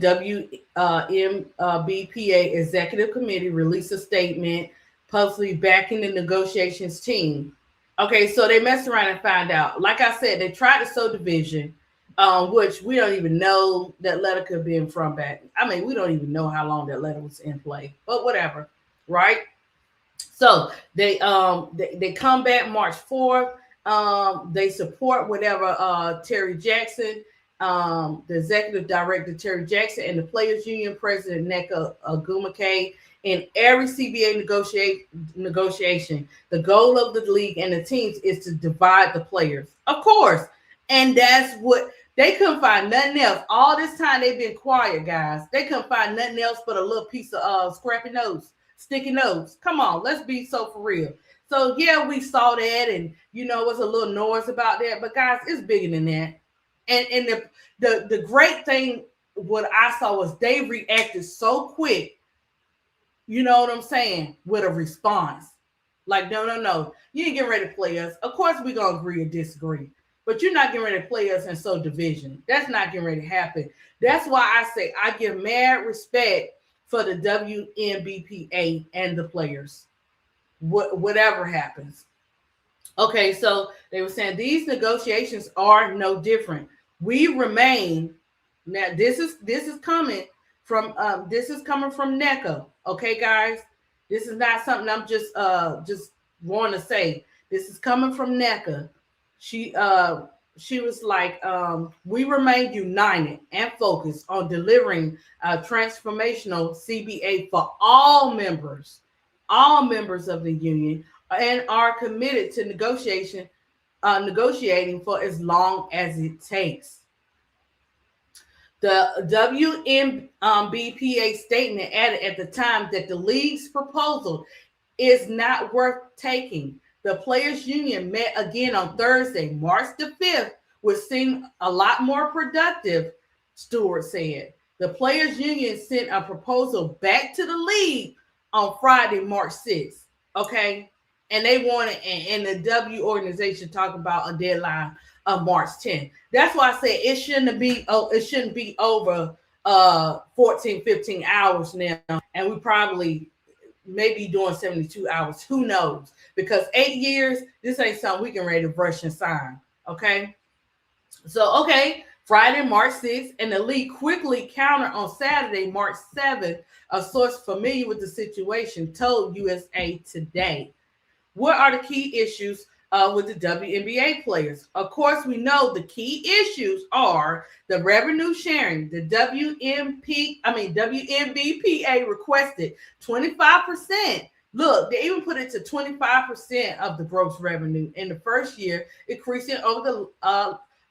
WMBPA Executive Committee released a statement publicly backing the negotiations team. Okay, so they messed around and found out. Like I said, they tried to sow division, which we don't even know that letter could have been from back. I mean, we don't even know how long that letter was in play, but whatever, right? So they come back March 4th. They support whatever Terry Jackson, the executive director Terry Jackson, and the Players Union president Neka Agumake in every CBA negotiation. The goal of the league and the teams is to divide the players, of course, and that's what they couldn't find nothing else. All this time they've been quiet, guys. They couldn't find nothing else but a little piece of scrappy nose, sticky nose. Come on, let's be so for real. So yeah, we saw that, and was a little noise about that. But guys, it's bigger than that. And the great thing, what I saw was they reacted so quick. You know what I'm saying? With a response. Like, no. You ain't getting ready to play us. Of course, we're going to agree or disagree. But you're not getting ready to play us and sow division. That's not getting ready to happen. That's why I say I give mad respect for the WNBPA and the players. Whatever happens. Okay, so they were saying these negotiations are no different. We remain. Now, this is coming from NECA. Okay, guys, this is not something I'm just want to say. This is coming from NECA. She was like, we remain united and focused on delivering a transformational CBA for all members of the union, and are committed to negotiating for as long as it takes. The WNBPA statement added at the time that the league's proposal is not worth taking. The Players Union met again on Thursday, March the 5th, which seemed a lot more productive, Stewart said. The Players Union sent a proposal back to the league on Friday, March 6th. Okay. And they wanted, and the W organization talked about a deadline of March 10th. That's why I said it shouldn't be over 14, 15 hours now. And we probably maybe doing 72 hours. Who knows? Because 8 years, this ain't something we can ready to brush and sign. Okay. So, okay, Friday, March 6th, and the league quickly countered on Saturday, March 7th. A source familiar with the situation told USA Today. What are the key issues with the WNBA players? Of course, we know the key issues are the revenue sharing. The WNBPA requested 25%. Look, they even put it to 25% of the gross revenue in the first year, increasing over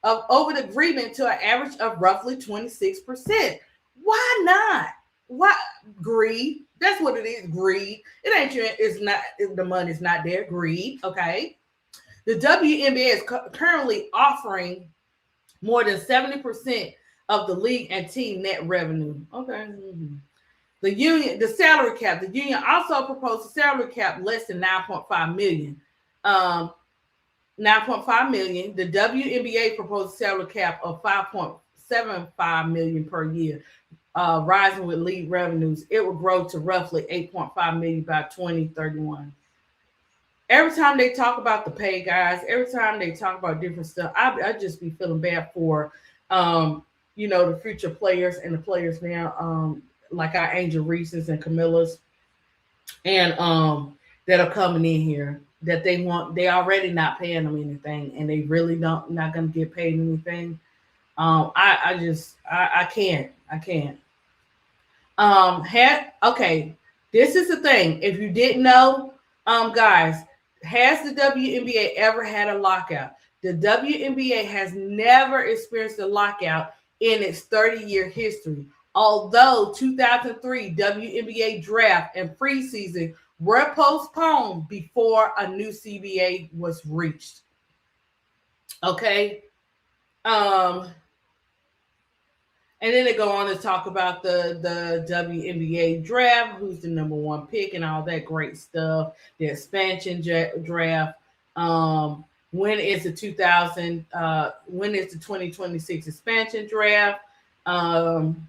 the agreement to an average of roughly 26%. Why not? Why? Greed. That's what it is. Greed. It ain't your. It's not. The money's not there. Greed. Okay. The WNBA is currently offering more than 70% of the league and team net revenue. Okay. The union, the salary cap. The union also proposed a salary cap less than 9.5 million. 9.5 million. The WNBA proposed a salary cap of 5.75 million per year. Rising with league revenues, it will grow to roughly 8.5 million by 2031. Every time they talk about the pay, guys, every time they talk about different stuff, I just be feeling bad for, the future players and the players now, like our Angel Reese's and Camilla's, and that are coming in here that they already not paying them anything, and they really not going to get paid anything. I can't. Okay. This is the thing. If you didn't know, guys, has the WNBA ever had a lockout? The WNBA has never experienced a lockout in its 30-year history. Although 2003 WNBA draft and preseason were postponed before a new CBA was reached. Okay. And then they go on to talk about the WNBA draft, who's the number one pick and all that great stuff. The expansion draft. When is the 2026 expansion draft? And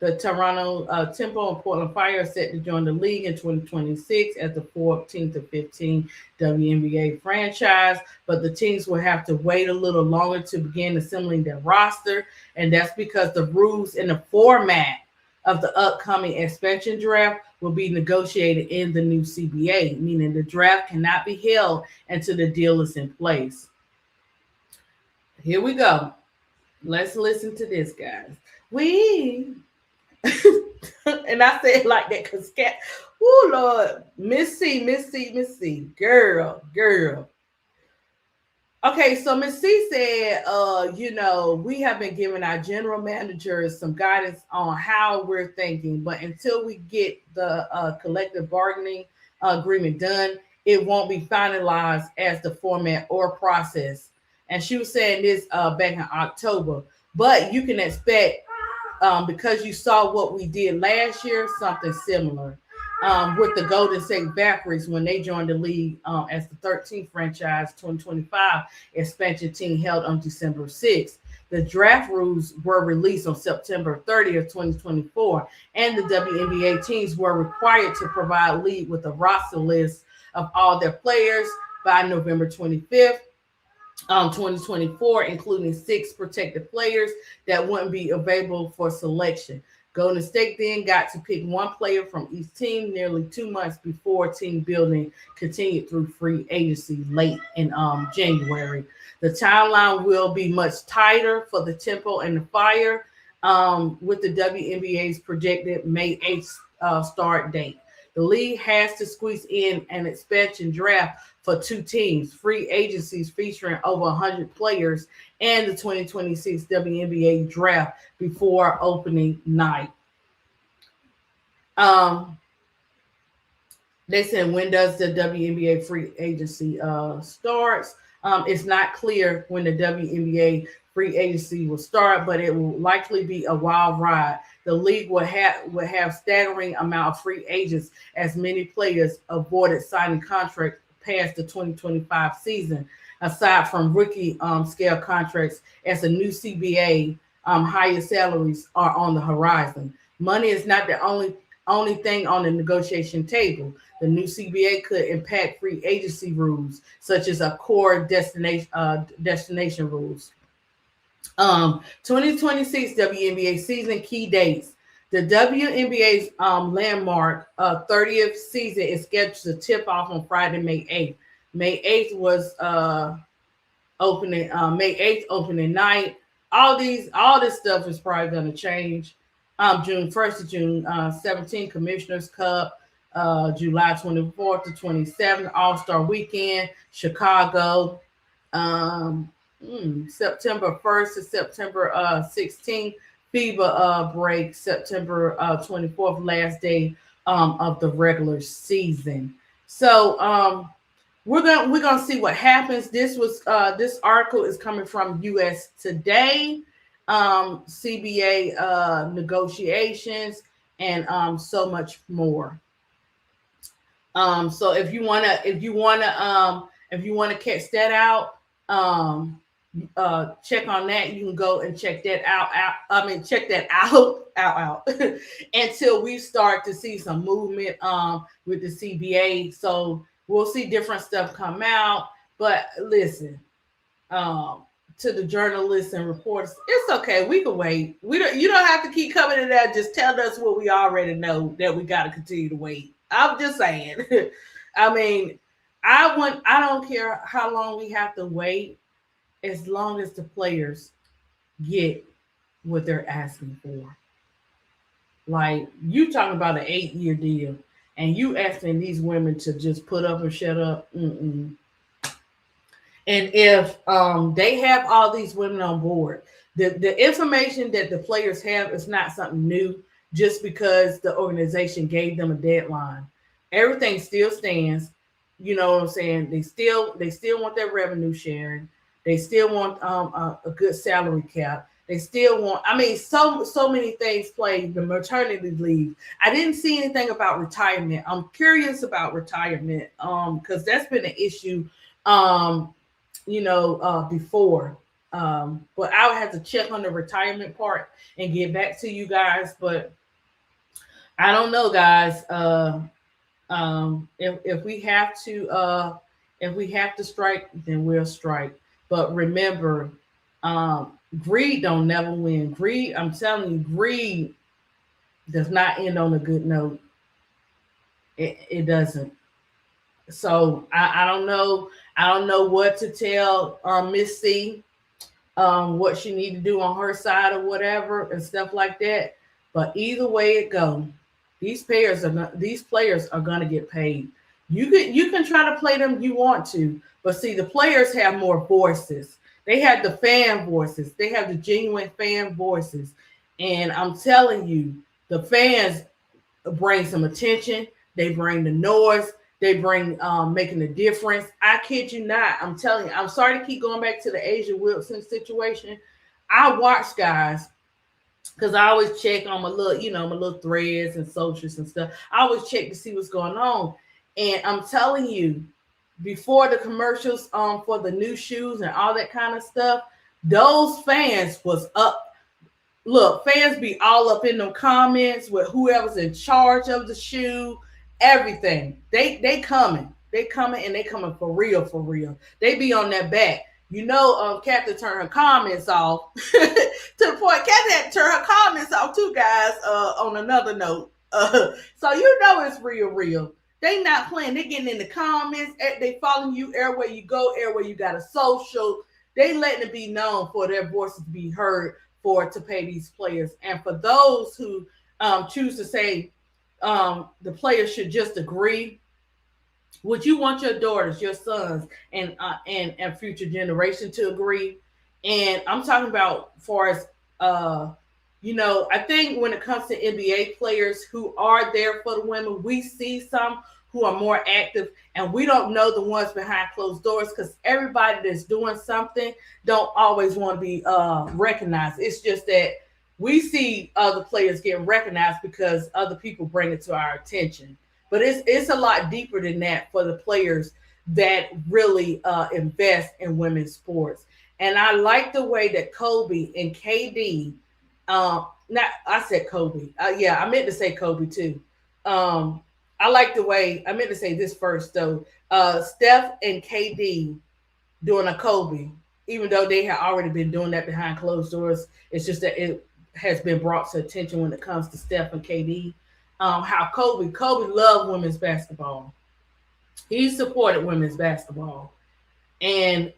The Toronto Tempo and Portland Fire are set to join the league in 2026 as the 14th to 15th WNBA franchise, but the teams will have to wait a little longer to begin assembling their roster, and that's because the rules and the format of the upcoming expansion draft will be negotiated in the new CBA, meaning the draft cannot be held until the deal is in place. Here we go. Let's listen to this, guys. We and I say it like that because cat, oh Lord, Miss C, girl. Okay, so Miss C said, we have been giving our general managers some guidance on how we're thinking, but until we get the collective bargaining agreement done, it won't be finalized as the format or process. And she was saying this back in October, but you can expect, because you saw what we did last year, something similar with the Golden State Valkyries when they joined the league as the 13th franchise 2025 expansion team held on December 6th. The draft rules were released on September 30th, 2024, and the WNBA teams were required to provide league with a roster list of all their players by November 25th. 2024, including 6 protected players that wouldn't be available for selection. Golden State then got to pick one player from each team nearly 2 months before team building continued through free agency late in January. The timeline will be much tighter for the Tempo and the Fire with the WNBA's projected May 8th start date. The league has to squeeze in an expansion draft for 2 teams, free agencies featuring over 100 players, and the 2026 WNBA draft before opening night. They said, when does the WNBA free agency starts? It's not clear when the WNBA free agency will start, but it will likely be a wild ride. The league will have staggering amount of free agents as many players avoided signing contracts past the 2025 season, aside from rookie scale contracts, as a new CBA higher salaries are on the horizon. Money is not the only thing on the negotiation table. The new CBA could impact free agency rules, such as a core destination rules. 2026 WNBA season key dates. The WNBA's landmark 30th season is scheduled to tip off on Friday, May 8th. May 8th was opening opening night. All this stuff is probably going to change. June 1st to June 17th, Commissioner's Cup. July 24th to 27th, All-Star Weekend, Chicago. September 1st to September 16th, FIBA break, September 24th, last day of the regular season. So we're gonna see what happens. This article is coming from US Today, CBA negotiations, and so much more. So if you wanna catch that out, check on that. You can go and check that out. Check that out until we start to see some movement with the CBA. So we'll see different stuff come out. But listen, to the journalists and reporters, it's okay. We can wait. You don't have to keep coming to that. Just tell us what we already know, that we got to continue to wait. I'm just saying. I don't care how long we have to wait, as long as the players get what they're asking for. Like, you talking about an 8-year deal, and you asking these women to just put up or shut up. And if they have all these women on board, the information that the players have is not something new just because the organization gave them a deadline. Everything still stands. You know what I'm saying? They still want their revenue sharing. They still want a good salary cap. They still want, so many things play. The maternity leave. I didn't see anything about retirement. I'm curious about retirement because that's been an issue, before. But I would have to check on the retirement part and get back to you guys. But I don't know, guys. If we have to strike, then we'll strike. But remember, greed don't never win. Greed, I'm telling you, greed does not end on a good note. It doesn't. So I don't know. I don't know what to tell Miss C, what she need to do on her side or whatever and stuff like that. But either way it go, these players are gonna get paid. You can try to play them you want to, but see the players have more voices. They have the fan voices. They have the genuine fan voices, and I'm telling you, the fans bring some attention. They bring the noise. They bring making a difference. I kid you not. I'm telling you. I'm sorry to keep going back to the Asia Wilson situation. I watch guys because I always check on my little, my little threads and socials and stuff. I always check to see what's going on. And I'm telling you, before the commercials for the new shoes and all that kind of stuff, those fans was up. Look, fans be all up in them comments with whoever's in charge of the shoe, everything. They coming. They coming and they coming for real, for real. They be on that back. Kathy turned her comments off to the point. Kathy had to turn her comments off too, guys. On another note, so it's real, real. They not playing. They getting in the comments. They following you everywhere you go, everywhere you got a social. They letting it be known for their voices to be heard to pay these players. And for those who choose to say the players should just agree, would you want your daughters, your sons, and future generation to agree? And I'm talking about far as I think when it comes to NBA players who are there for the women, we see some who are more active, and we don't know the ones behind closed doors because everybody that's doing something don't always want to be recognized. It's just that we see other players getting recognized because other people bring it to our attention. But it's a lot deeper than that for the players that really invest in women's sports. And I like the way that Kobe and KD, I said Kobe. I meant to say Kobe too. I like the way, I meant to say this first though. Steph and KD doing a Kobe, even though they had already been doing that behind closed doors. It's just that it has been brought to attention when it comes to Steph and KD. How Kobe loved women's basketball. He supported women's basketball. And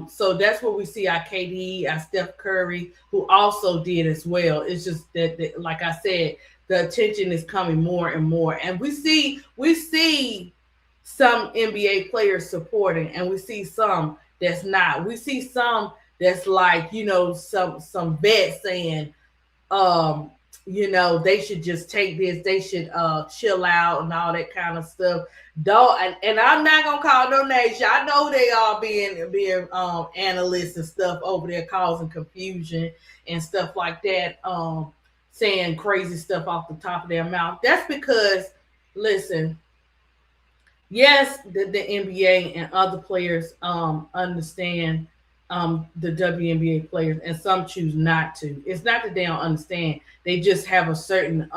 so that's what we see our KD, our Steph Curry, who also did as well. It's just that, like I said, the attention is coming more and more. And we see some NBA players supporting, and we see some that's not. We see some that's like, some vets saying, they should just take this, they should chill out and all that kind of stuff. And I'm not gonna call no names. I know they are being analysts and stuff over there causing confusion and stuff like that, saying crazy stuff off the top of their mouth. That's because, listen, yes, the NBA and other players understand the WNBA players, and some choose not to. It's not that they don't understand. They just have a certain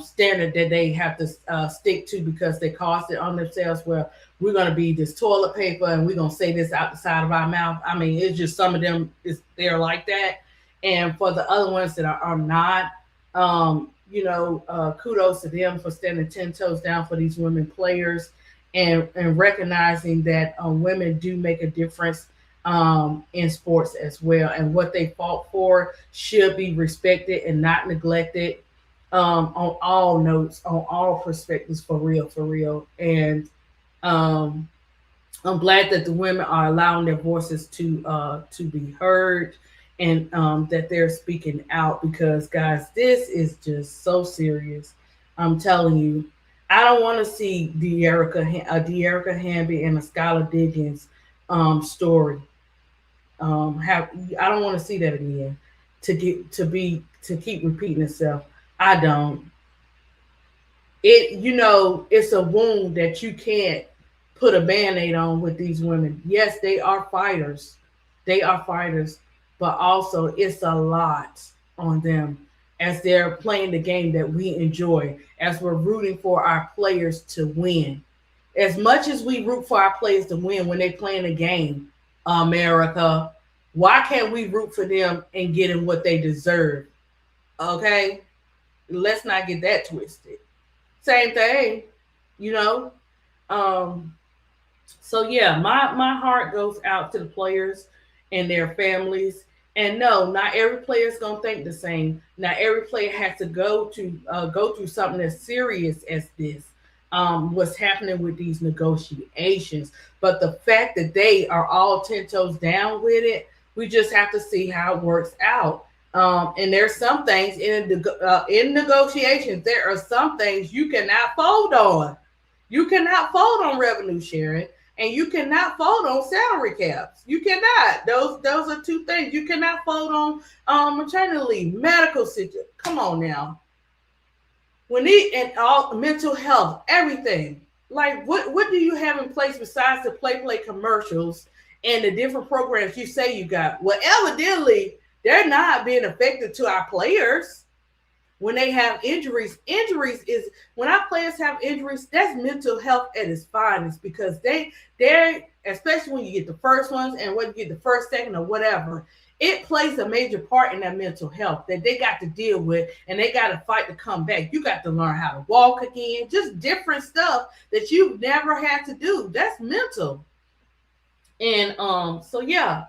standard that they have to stick to because they cost it on themselves. Well, we're going to be this toilet paper and we're going to say this out the side of our mouth. I mean, it's just some of them, they're like that. And for the other ones that are not, kudos to them for standing 10 toes down for these women players and recognizing that women do make a difference in sports as well, and what they fought for should be respected and not neglected, on all notes, on all perspectives, for real. And I'm glad that the women are allowing their voices to be heard, and that they're speaking out, because guys, this is just so serious. I'm telling you, I don't want to see De'Erica Hamby and a Skylar Diggins story. I don't want to see that again. To keep repeating itself. I don't. It's a wound that you can't put a Band-Aid on with these women. Yes, they are fighters. They are fighters, but also it's a lot on them as they're playing the game that we enjoy, as we're rooting for our players to win. As much as we root for our players to win when they play in a game, America, why can't we root for them and get them what they deserve? Okay? Let's not get that twisted. Same thing, you know. Um, so yeah, my heart goes out to the players and their families. And no, not every player is gonna think the same. Not every player has to go through something as serious as this. What's happening with these negotiations? But the fact that they are all 10 toes down with it, we just have to see how it works out. And there's some things in negotiations. There are some things you cannot fold on. You cannot fold on revenue sharing, and you cannot fold on salary caps. You cannot. Those are two things you cannot fold on. Maternity leave, medical situation. Come on now. When and all mental health, everything. Like what do you have in place besides the play commercials and the different programs you say you got? Well, evidently they're not being effective to our players when they have injuries. Injuries is when our players have injuries, that's mental health at its finest, because they're especially when you get the first ones, and when you get the first, second, or whatever, it plays a major part in that mental health that they got to deal with, and they got to fight to come back. You got to learn how to walk again, just different stuff that you've never had to do. That's mental. And so yeah,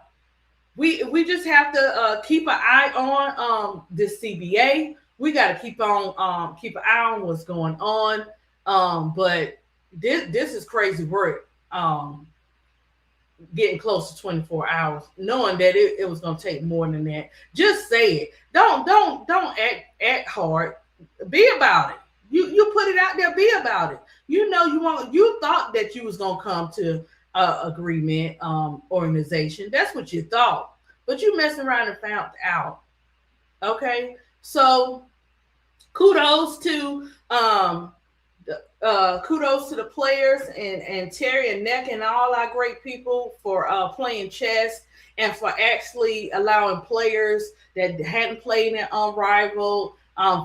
we just have to keep an eye on this CBA. We got to keep an eye on what's going on. But this is crazy work. Getting close to 24 hours, knowing that it was going to take more than that. Just say it. Don't act hard. Be about it. You put it out there. Be about it. You know you thought that you was going to come to agreement organization. That's what you thought, but you messing around and found out. Okay, so kudos to the players and Terry and Neck and all our great people for playing chess, and for actually allowing players that hadn't played in Unrivaled,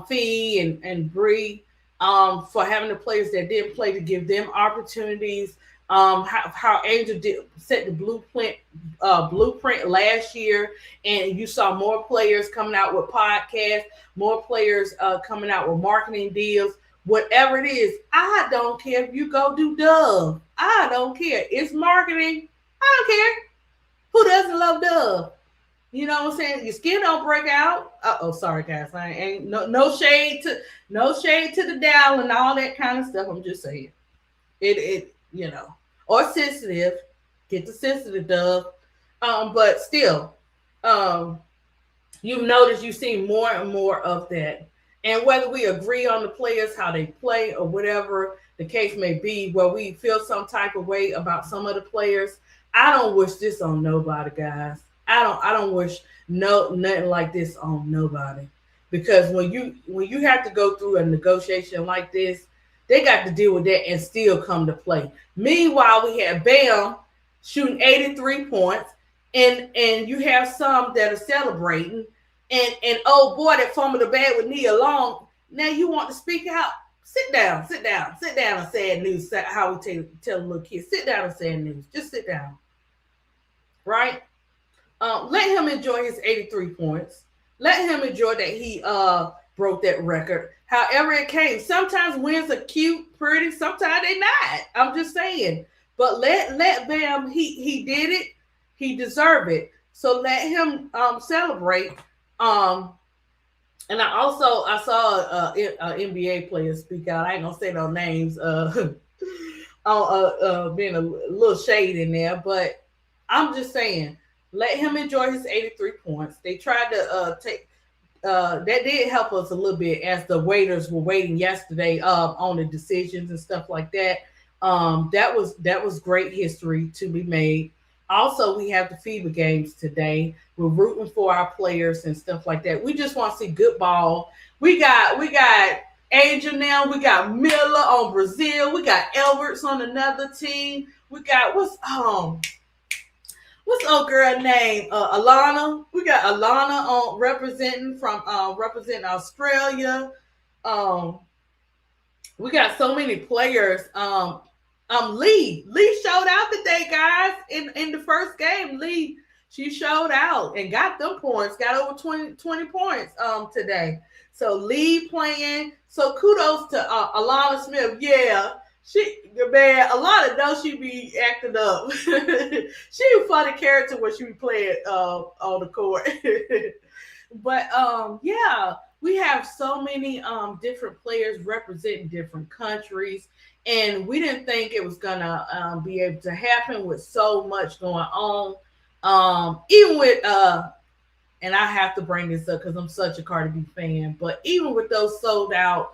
Fee and Bree, for having the players that didn't play to give them opportunities. How Angel did set the blueprint last year, and you saw more players coming out with podcasts, more players coming out with marketing deals. Whatever it is, I don't care if you go do Dove. I don't care. It's marketing. I don't care. Who doesn't love Dove? You know what I'm saying? Your skin don't break out. Sorry guys. I ain't no shade to the Dow and all that kind of stuff. I'm just saying. It or sensitive. Get the sensitive Dove. But still, you've noticed you've seen more and more of that. And whether we agree on the players, how they play, or whatever the case may be, where we feel some type of way about some of the players, I don't wish this on nobody, guys. I don't wish nothing like this on nobody. Because when you have to go through a negotiation like this, they got to deal with that and still come to play. Meanwhile, we had Bam shooting 83 points, and you have some that are celebrating. And oh boy, that fumbled the bag with Nia Long. Now you want to speak out? Sit down and sad news. How we tell little kids, sit down and sad news. Just sit down, right? Let him enjoy his 83 points. Let him enjoy that he broke that record. However it came. Sometimes wins are cute, pretty. Sometimes they not. I'm just saying. But let Bam. He did it. He deserved it. So let him celebrate. And I saw an NBA player speak out. I ain't gonna say no names. Being a little shade in there, but I'm just saying, let him enjoy his 83 points. They tried to take. That did help us a little bit as the waiters were waiting yesterday on the decisions and stuff like that. That was great history to be made. Also, we have the FIBA games today. We're rooting for our players and stuff like that. We just want to see good ball. We got Angel now. We got Miller on Brazil. We got Alberts on another team. We got what's old girl name? Alana. We got Alana on representing Australia. Um, we got so many players. Lee showed out today, guys. In the first game, Lee, she showed out and got them points. Got over 20 points today. So Lee playing. So kudos to Alana Smith. Yeah, she man. Alana knows she be acting up. She a funny character when she be playing on the court. But yeah, we have so many different players representing different countries, and we didn't think it was gonna be able to happen with so much going on. Even with and I have to bring this up because I'm such a Cardi B fan, but even with those sold out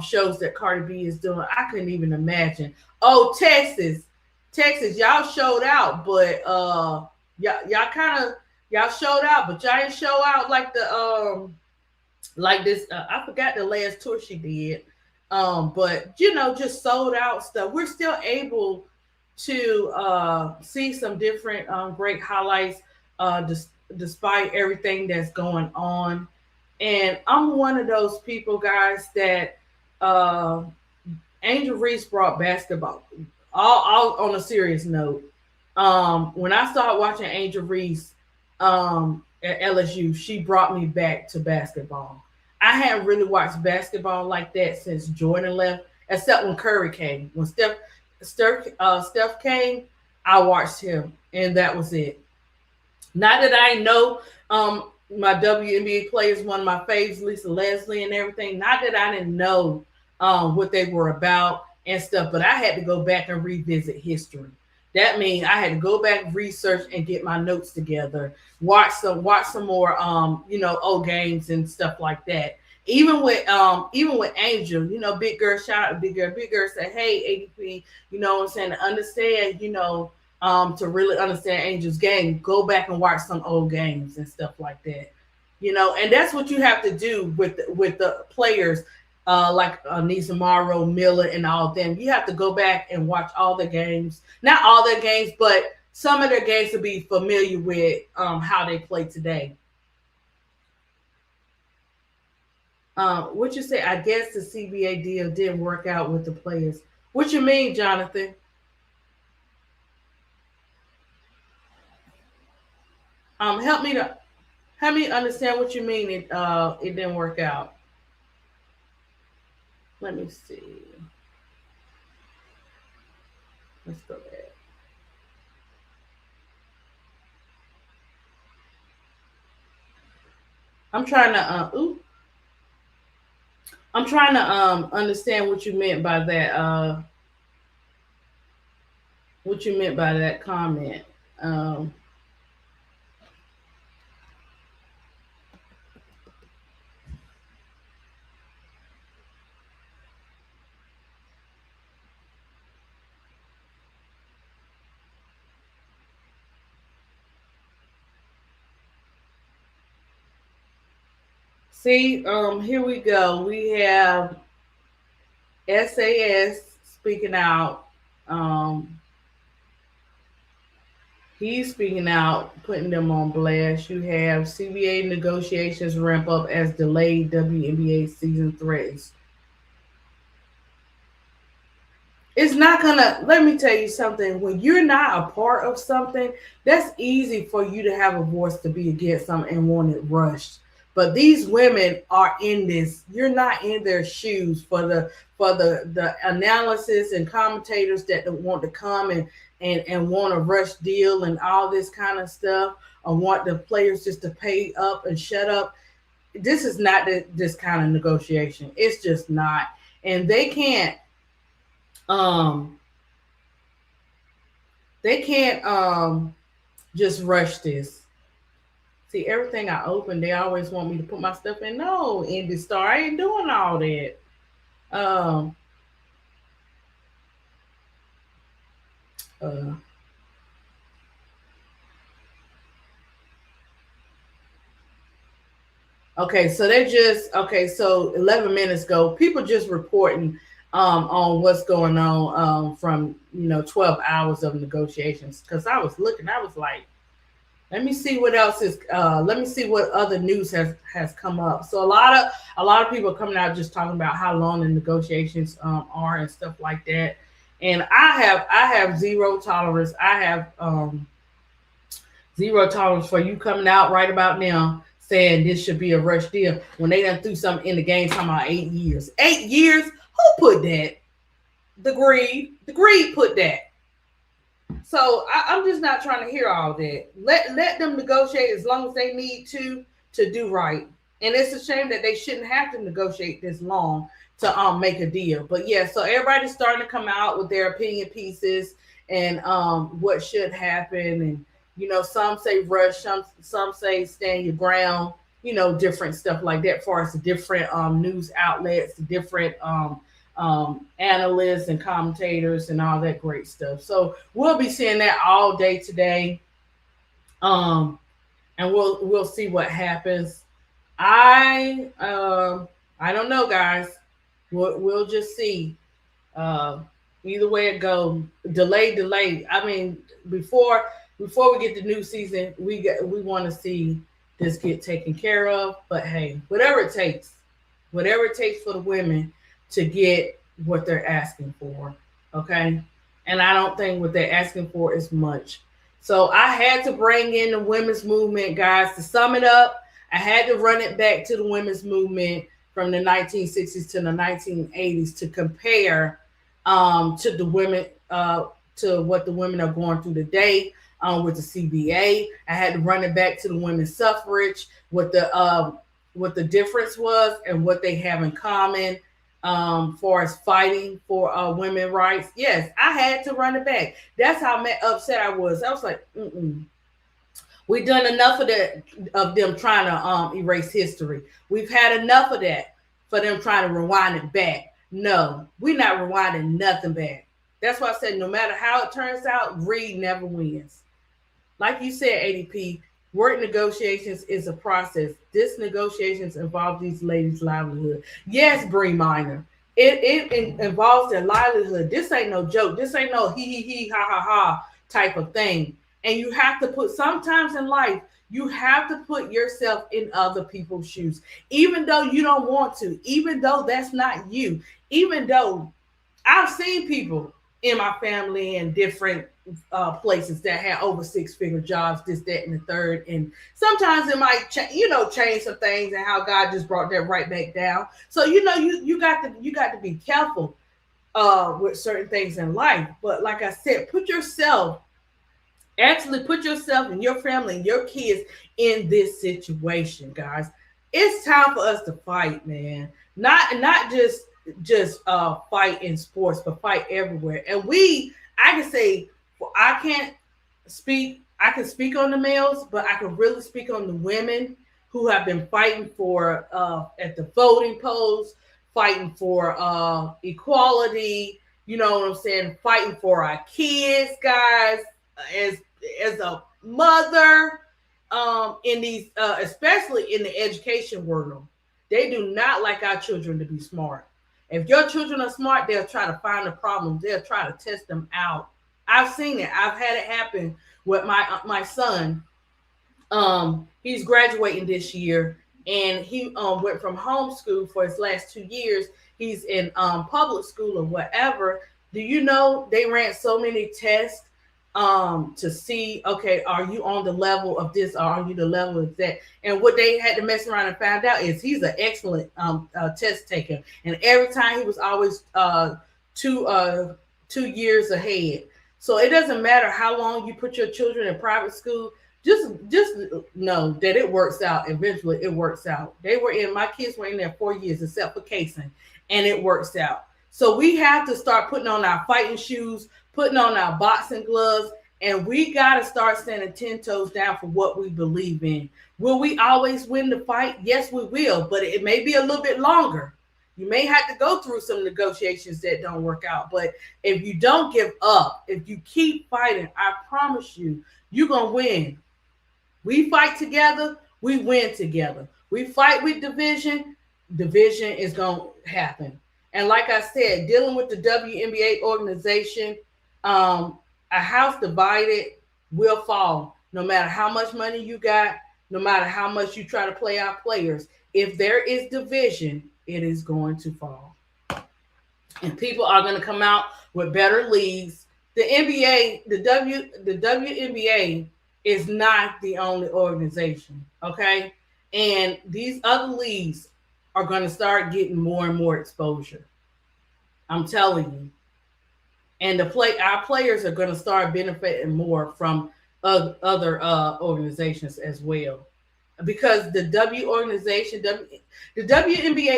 shows that Cardi B is doing, I couldn't even imagine. Oh, Texas, y'all showed out, but y'all kind of y'all showed out, but y'all didn't show out like the like this. I forgot the last tour she did, but just sold out stuff. We're still able to see some different great highlights despite everything that's going on. And I'm one of those people, guys, that uh, Angel Reese brought basketball. All on a serious note, when I started watching Angel Reese at LSU, she brought me back to basketball. I hadn't really watched basketball like that since Jordan left, except when Curry came. When Steph came, I watched him, and that was it. Not that I know my WNBA players, one of my faves, Lisa Leslie and everything. Not that I didn't know what they were about and stuff, but I had to go back and revisit history. That means I had to go back, research, and get my notes together. Watch some more, old games and stuff like that. Even with Angel, Big Girl, shout out to Big Girl. Big Girl said, "Hey, ADP, what I'm saying, to understand, to really understand Angel's game, go back and watch some old games and stuff like that. And that's what you have to do with the players like Nisa Morrow, Miller, and all of them. You have to go back and watch all the games, not all their games, but some of their games to be familiar with how they play today. What you say? I guess the CBA deal didn't work out with the players. What you mean, Jonathan? Help me to help me understand what you mean. It didn't work out. Let me see. Let's go back. I'm trying to I'm trying to understand what you meant by that. What you meant by that comment. Um, See, here we go. We have SAS speaking out. Um, he's speaking out, putting them on blast. You have CBA negotiations ramp up as delayed WNBA season threatens. It's not gonna, let me tell you something. When you're not a part of something, that's easy for you to have a voice to be against something and want it rushed. But these women are in this. You're not in their shoes for the analysis and commentators that want to come and want a rush deal and all this kind of stuff, or want the players just to pay up and shut up. This is not this kind of negotiation. It's just not. And um they can't just rush this. See, everything I open, they always want me to put my stuff in. No, Indie Star, I ain't doing all that. Um uh Okay, so so 11 minutes ago, people just reporting on what's going on from 12 hours of negotiations. Because I was looking, I was like, Let me see what else is. Let me see what other news has come up. So a lot of people are coming out just talking about how long the negotiations are and stuff like that. And I have zero tolerance. I have zero tolerance for you coming out right about now saying this should be a rush deal when they done threw something in the game talking about 8 years. 8 years? Who put that? The greed put that. So I'm just not trying to hear all that. Let them negotiate as long as they need to do right. And it's a shame that they shouldn't have to negotiate this long to make a deal. But yeah, so everybody's starting to come out with their opinion pieces and what should happen. And some say rush, some say stand your ground. Different stuff like that. For us, the different news outlets, the different analysts and commentators and all that great stuff. So we'll be seeing that all day today, um, and we'll see what happens. I don't know, guys. We'll just see. Uh, Either way it goes, delay. I mean, before we get the new season, we want to see this get taken care of. But hey, whatever it takes for the women to get what they're asking for. Okay. And I don't think what they're asking for is much. So I had to bring in the women's movement, guys, to sum it up. I had to run it back to the women's movement from the 1960s to the 1980s to compare to the women, to what the women are going through today with the CBA. I had to run it back to the women's suffrage, what the difference was and what they have in common for as fighting for women rights. Yes, I had to run it back. That's how upset I was. I was like, we've done enough of that, of them trying to erase history. We've had enough of that for them trying to rewind it back. No, we're not rewinding nothing back. That's why I said no matter how it turns out, greed never wins. Like you said, ADP, work negotiations is a process. This negotiations involve these ladies' livelihood. Yes, Bree Minor. It involves their livelihood. This ain't no joke. This ain't no he ha ha ha type of thing. And you have to sometimes in life, you have to put yourself in other people's shoes, even though you don't want to, even though that's not you, even though I've seen people in my family and different places that had over six-figure jobs, this, that, and the third. And sometimes it might, change some things and how God just brought that right back down. So, you got to be careful with certain things in life. But like I said, actually put yourself and your family and your kids in this situation, guys. It's time for us to fight, man. Not just fight in sports, but fight everywhere. And I can say, I can't speak. I can speak on the males, but I can really speak on the women who have been fighting for at the voting polls, fighting for equality. You know what I'm saying? Fighting for our kids, guys. As a mother, in these, especially in the education world, they do not like our children to be smart. If your children are smart, they'll try to find the problems. They'll try to test them out. I've seen it. I've had it happen with my son. He's graduating this year, and he went from homeschool for his last 2 years. He's in public school or whatever. Do you know they ran so many tests to see, okay, are you on the level of this or are you the level of that? And what they had to mess around and find out is he's an excellent test taker, and every time he was always 2 years ahead. So it doesn't matter how long you put your children in private school. Just know that it works out. Eventually, it works out. My kids were in there 4 years, except for Kason, and it works out. So we have to start putting on our fighting shoes, putting on our boxing gloves, and we got to start standing 10 toes down for what we believe in. Will we always win the fight? Yes, we will, but it may be a little bit longer. You may have to go through some negotiations that don't work out, but if you don't give up, if you keep fighting, I promise you, you're going to win. We fight together, we win together. We fight with division is going to happen. And like I said, dealing with the WNBA organization, a house divided will fall. No matter how much money you got, no matter how much you try to play out players, if there is division, it is going to fall. And people are going to come out with better leagues. The NBA, the WNBA is not the only organization, okay? And these other leagues are going to start getting more and more exposure. I'm telling you. And our players are going to start benefiting more from other organizations as well, because the WNBA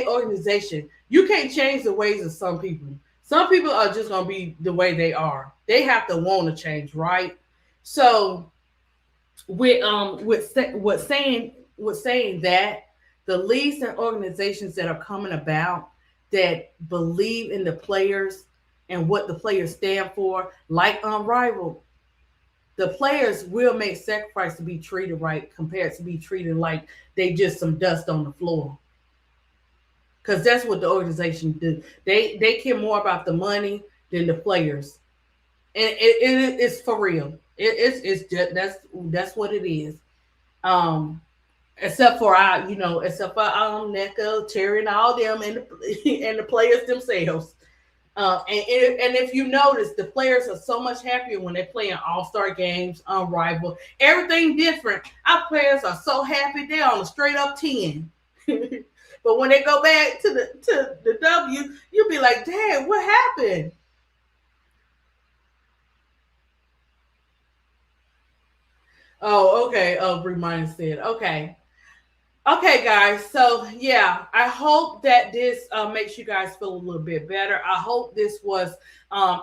organization, you can't change the ways of some people. Some people are just going to be the way they are. They have to want to change, right? So with saying that, the leagues and organizations that are coming about that believe in the players and what the players stand for, like Unrivaled, the players will make sacrifice to be treated right compared to be treated like they just some dust on the floor. Because that's what the organization do. They care more about the money than the players, and it's for real. It's just that's what it is. Um, except for Neko, Terry, and all them, and and the players themselves. And if you notice, the players are so much happier when they play in all-star games, unrivaled, everything different. Our players are so happy they're on a straight up 10. But when they go back to the W, you'll be like, "Dad, what happened?" Oh, okay. Oh, Reminder said, okay. Okay, guys. So, yeah, I hope that this makes you guys feel a little bit better. I hope this was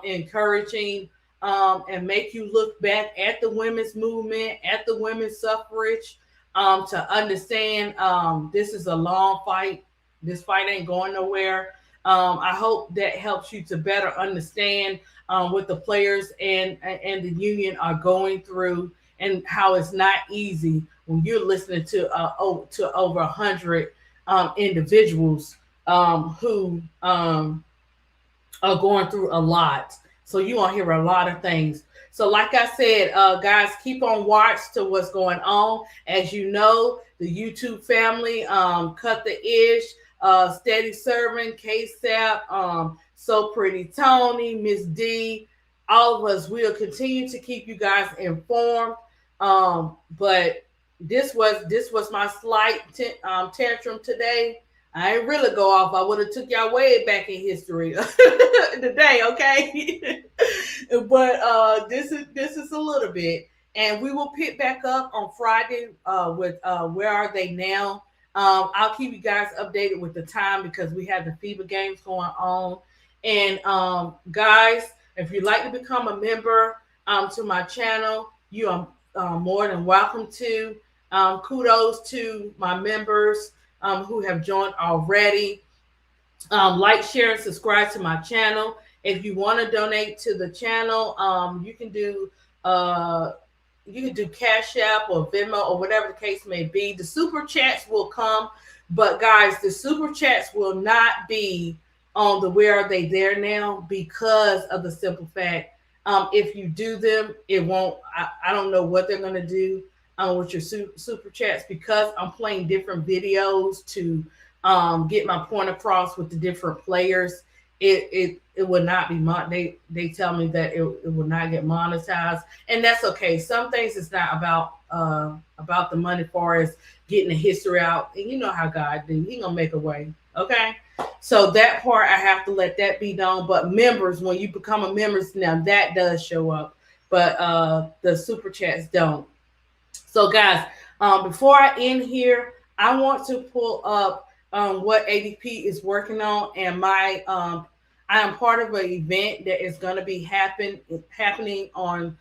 encouraging and make you look back at the women's movement, at the women's suffrage, to understand this is a long fight. This fight ain't going nowhere. I hope that helps you to better understand what the players and the union are going through, and how it's not easy when you're listening to over 100 individuals who are going through a lot. So you want to hear a lot of things. So, like I said, guys, keep on watch to what's going on. As you know, the YouTube family, Cut the Ish, Steady Serving, KSAP, So Pretty Tony, Miss D, all of us will continue to keep you guys informed. But this was my slight tantrum today. I ain't really go off. I would have took y'all way back in history today, okay? But this is a little bit, and we will pick back up on Friday with where are they now. I'll keep you guys updated with the time because we have the FIBA games going on. And guys, if you'd like to become a member to my channel, you are more than welcome to. Kudos to my members who have joined already. Like, share, and subscribe to my channel. If you want to donate to the channel, you can do Cash App or Venmo or whatever the case may be. The super chats will come, but guys, the super chats will not be on the Where Are They There Now, because of the simple fact, if you do them, it won't. I don't know what they're gonna do with your super chats, because I'm playing different videos to get my point across with the different players. It will not be they tell me that it will not get monetized, and that's okay. Some things it's not about the money, far as getting the history out, and you know how God do. He gonna make a way. Okay. So that part I have to let that be known. But members, when you become a member, now that does show up, but the super chats don't. So, guys, before I end here, I want to pull up what ADP is working on, and I am part of an event that is going to be happening on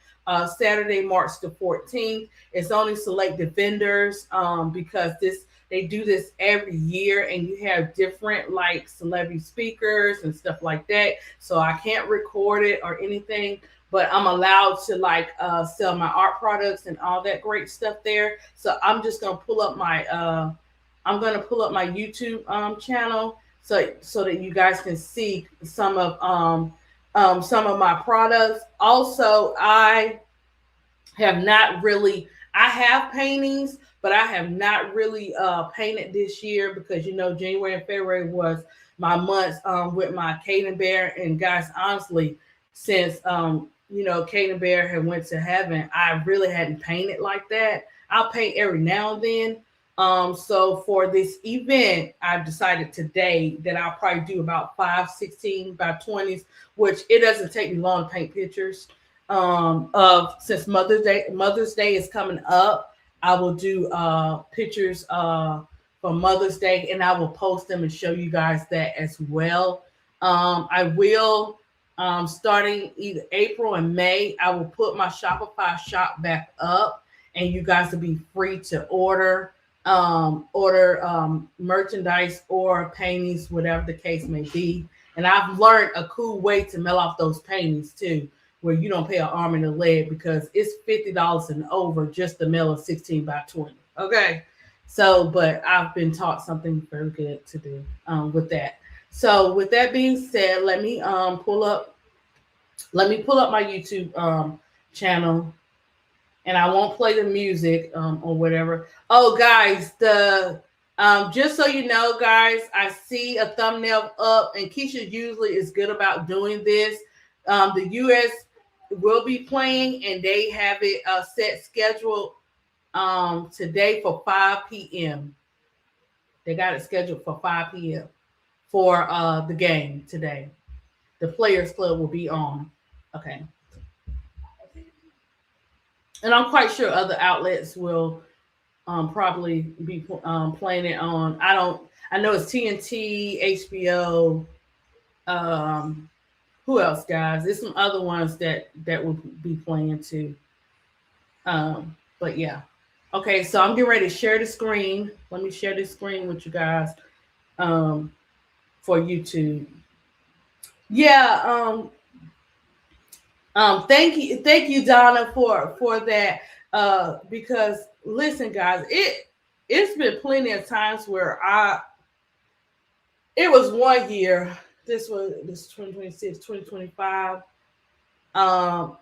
Saturday, March the 14th. It's only selected vendors because they do this every year, and you have different like celebrity speakers and stuff like that. So I can't record it or anything, but I'm allowed to sell my art products and all that great stuff there. So I'm just gonna pull up my YouTube channel so that you guys can see some of my products. Also, I have not really I have paintings, but I have not really painted this year because January and February was my months with my Caden Bear. And guys, honestly, since Caden Bear had went to heaven, I really hadn't painted like that. I'll paint every now and then. So for this event, I've decided today that I'll probably do about 5 16 by 20s, which it doesn't take me long to paint pictures. Of since Mother's Day is coming up, I will do pictures for Mother's Day, and I will post them and show you guys that as well. I will starting either April and May, I will put my Shopify shop back up, and you guys will be free to order merchandise or paintings, whatever the case may be. And I've learned a cool way to mail off those paintings too, where you don't pay an arm and a leg, because it's $50 and over just to mail a 16 by 20. Okay. So, but I've been taught something very good to do with that. So with that being said, let me pull up my YouTube channel, and I won't play the music or whatever. Oh, guys, the just so you know, guys, I see a thumbnail up, and Keisha usually is good about doing this. The U.S. will be playing, and they have it set scheduled today for 5 p.m. They got it scheduled for 5 p.m. for the game today. The Players Club will be on. Okay. And I'm quite sure other outlets will probably be playing it on. I know it's TNT, HBO. Who else, guys? There's some other ones that will be playing too. But yeah. Okay, so I'm getting ready to share the screen. Let me share this screen with you guys for YouTube. Yeah. Thank you, Donna, for that. Because listen, guys, it's been plenty of times where it was one year. This 2026, 2025.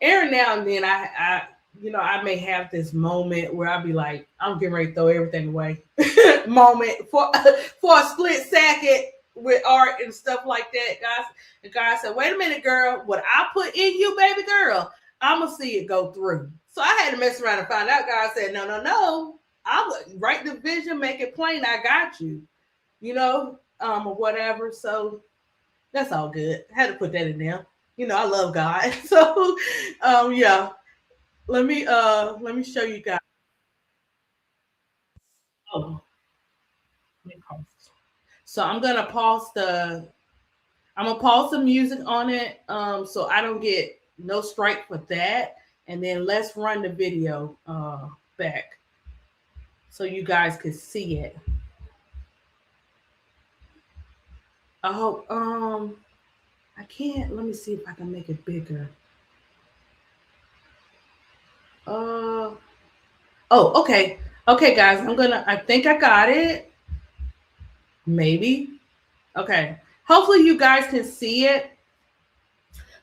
Every now and then I may have this moment where I'll be like, I'm getting ready to throw everything away. Moment for a split second with art and stuff like that, guys. And God said, wait a minute, girl, what I put in you, baby girl, I'm gonna see it go through. So I had to mess around and find out. God said, no, I would write the vision, make it plain. I got you, or whatever. So that's all good. I had to put that in there. I love God. So yeah. Let me show you guys. Oh, let me pause. So I'm gonna pause the music on it, so I don't get no strike for that. And then let's run the video back so you guys can see it. I hope I can't. Let me see if I can make it bigger. Oh, okay. Okay, guys, I think I got it. Maybe. Okay. Hopefully you guys can see it.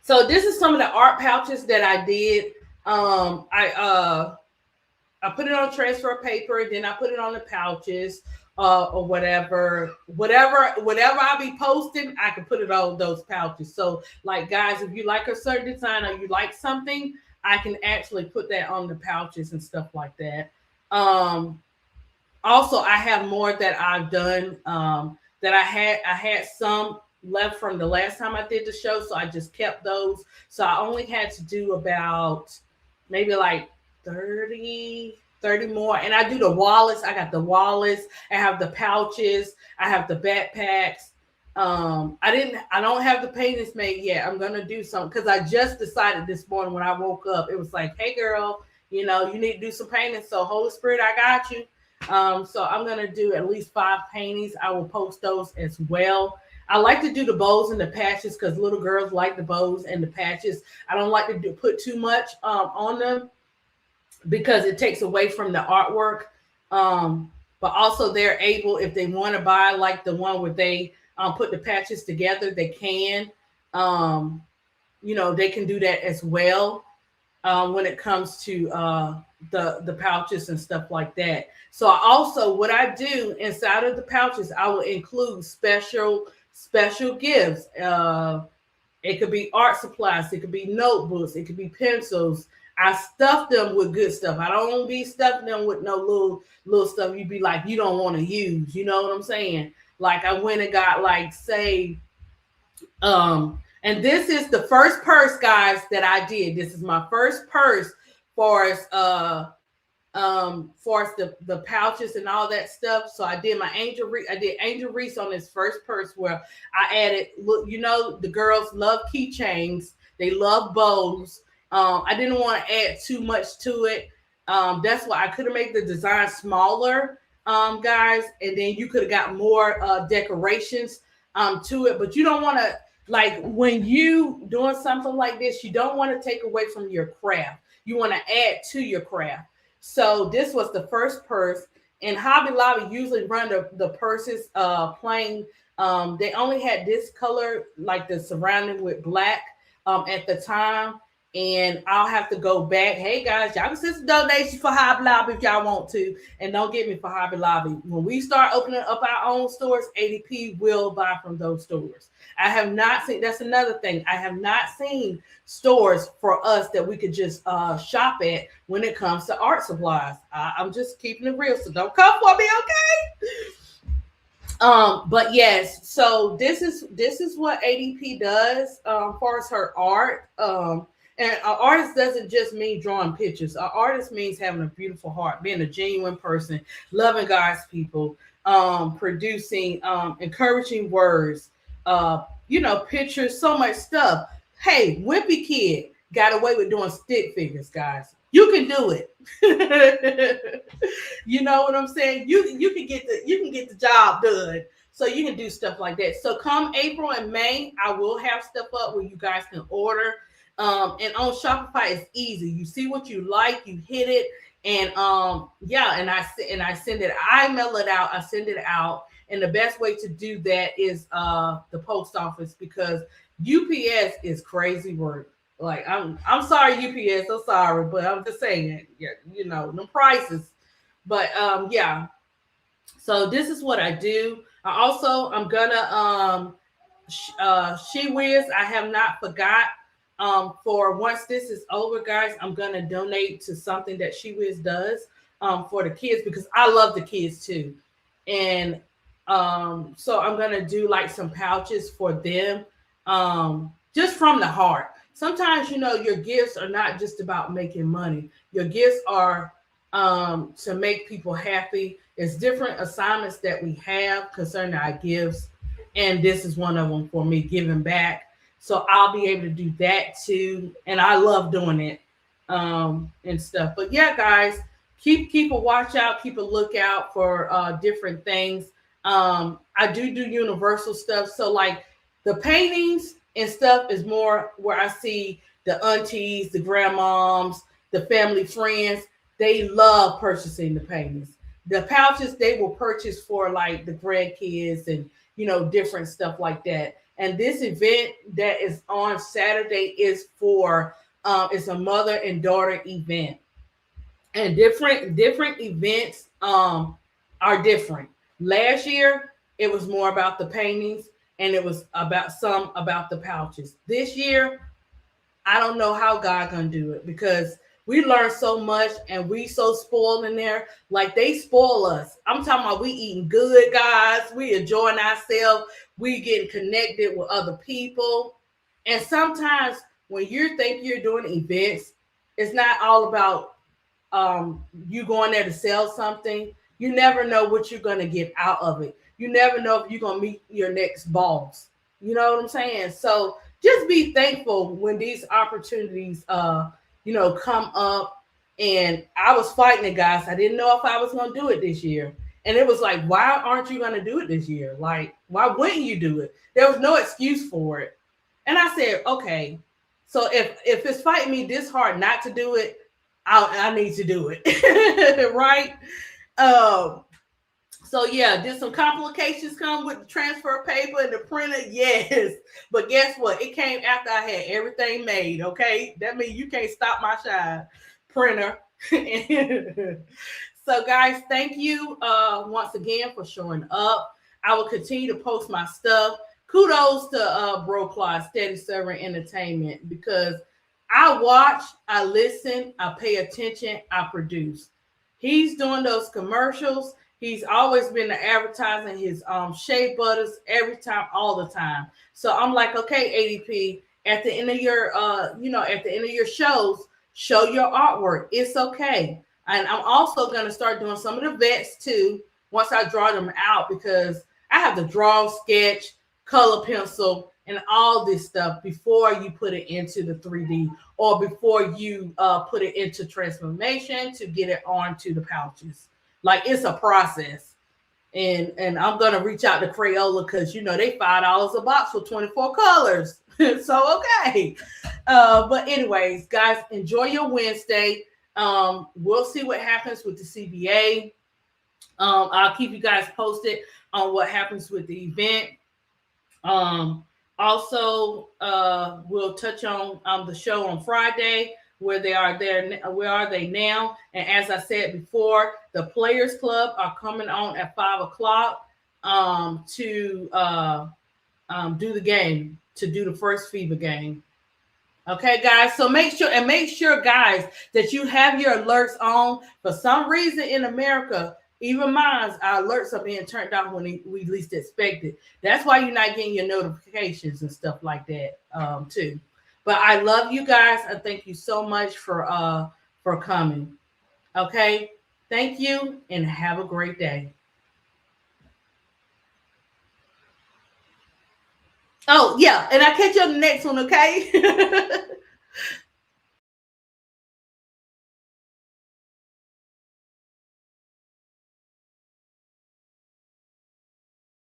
So this is some of the art pouches that I did. I put it on transfer paper, then I put it on the pouches, or whatever I be posting, I can put it on those pouches. So like, guys, if you like a certain design or you like something, I can actually put that on the pouches and stuff like that. Also, I have more that I've done that I had some left from the last time I did the show, so I just kept those. So I only had to do about maybe like 30 more. And I do the wallets. I got the wallets. I have the pouches. I have the backpacks. I don't have the paintings made yet. I'm gonna do some because I just decided this morning when I woke up. It was like, hey girl, you need to do some painting. So Holy Spirit, I got you. So I'm gonna do at least 5 paintings. I will post those as well. I like to do the bows and the patches because little girls like the bows and the patches. I don't like to put too much on them because it takes away from the artwork. But also they're able, if they want to buy like the one where they put the patches together, they can. They can do that as well. when it comes to the pouches and stuff like that. So I also, what I do inside of the pouches, I will include special gifts. It could be art supplies, it could be notebooks, it could be pencils. I stuff them with good stuff. I don't be stuffing them with no little stuff you'd be like you don't want to use. You know what I'm saying? Like I went and got like say and this is the first purse, guys, that I did. This is my first purse for as for as the pouches and all that stuff. So I did I did Angel Reese on this first purse where I added, look, you know, the girls love keychains, they love bows. I didn't want to add too much to it. That's why I could have made the design smaller, guys, and then you could have got more decorations to it. But you don't want to, like when you doing something like this, you don't want to take away from your craft. You want to add to your craft. So this was the first purse, and Hobby Lobby usually run the purses plain. They only had this color, like the surrounding with black at the time. And I'll have to go back. Hey guys, y'all can send some donations for Hobby Lobby if y'all want to. And don't get me for Hobby Lobby. When we start opening up our own stores, ADP will buy from those stores. I have not seen, that's another thing. I have not seen stores for us that we could just shop at when it comes to art supplies. I'm just keeping it real, so don't come for me, okay? But yes, so this is what ADP does far as her art. And an artist doesn't just mean drawing pictures. An artist means having a beautiful heart, being a genuine person, loving God's people, producing encouraging words, pictures, so much stuff. Hey, Wimpy Kid got away with doing stick figures, guys. You can do it. You know what I'm saying? You can get the job done. So you can do stuff like that. So come April and May, I will have stuff up where you guys can order. And on Shopify, it's easy. You see what you like, you hit it, and I send it. I mail it out. I send it out, and the best way to do that is the post office, because UPS is crazy work. Like I'm sorry, UPS. I'm sorry, but I'm just saying, yeah, the prices. But yeah. So this is what I do. I'm gonna She Whiz. I have not forgot. For once this is over, guys, I'm gonna donate to something that She Whiz does for the kids, because I love the kids too. And so I'm gonna do like some pouches for them, just from the heart. Sometimes your gifts are not just about making money. Your gifts are to make people happy. It's different assignments that we have concerning our gifts, and this is one of them for me, giving back. So I'll be able to do that too. And I love doing it and stuff. But yeah, guys, keep a watch out, keep a lookout for different things. I do universal stuff. So like the paintings and stuff is more where I see the aunties, the grandmoms, the family friends. They love purchasing the paintings. The pouches they will purchase for like the grandkids and different stuff like that. And this event that is on Saturday is for it's a mother and daughter event. And different events are different. Last year it was more about the paintings, and it was about the pouches. This year, I don't know how God gonna do it, because we learn so much and we so spoiled in there. Like they spoil us. I'm talking about we eating good, guys. We enjoying ourselves. We getting connected with other people. And sometimes when you think you're doing events, it's not all about you going there to sell something. You never know what you're going to get out of it. You never know if you're going to meet your next boss. You know what I'm saying? So just be thankful when these opportunities come up. And I was fighting it, guys. I didn't know if I was going to do it this year. And it was like, why aren't you going to do it this year? Like, why wouldn't you do it? There was no excuse for it. And I said, okay, so if it's fighting me this hard not to do it, I need to do it. Right? So yeah, did some complications come with the transfer paper and the printer? Yes. But guess what? It came after I had everything made. Okay. That means you can't stop my shine. Printer. So guys, thank you once again for showing up. I will continue to post my stuff. Kudos to Bro Clyde, Steady Servant Entertainment, because I watch, I listen, I pay attention, I produce. He's doing those commercials. He's always been advertising his shea butters every time, all the time. So I'm like, okay, ADP, at the end of your at the end of your shows, show your artwork. It's okay. And I'm also gonna start doing some of the vets too once I draw them out, because I have to draw, sketch, color pencil, and all this stuff before you put it into the 3D, or before you put it into transformation to get it onto the pouches. Like, it's a process. And I'm gonna reach out to Crayola, because they $5 a box for 24 colors. So okay. But anyways, guys, enjoy your Wednesday. We'll see what happens with the CBA. I'll keep you guys posted on what happens with the event. Also, we'll touch on the show on Friday, where they are there. Where are they now? And as I said before, the Players Club are coming on at 5 o'clock to do the game, to do the first FIBA game. Okay, guys. So make sure, guys, that you have your alerts on. For some reason in America, even mine, our alerts are being turned off when we least expect it. That's why you're not getting your notifications and stuff like that, too. But I love you guys. I thank you so much for coming. Okay, thank you, and have a great day. Oh yeah, and I'll catch you on the next one. Okay.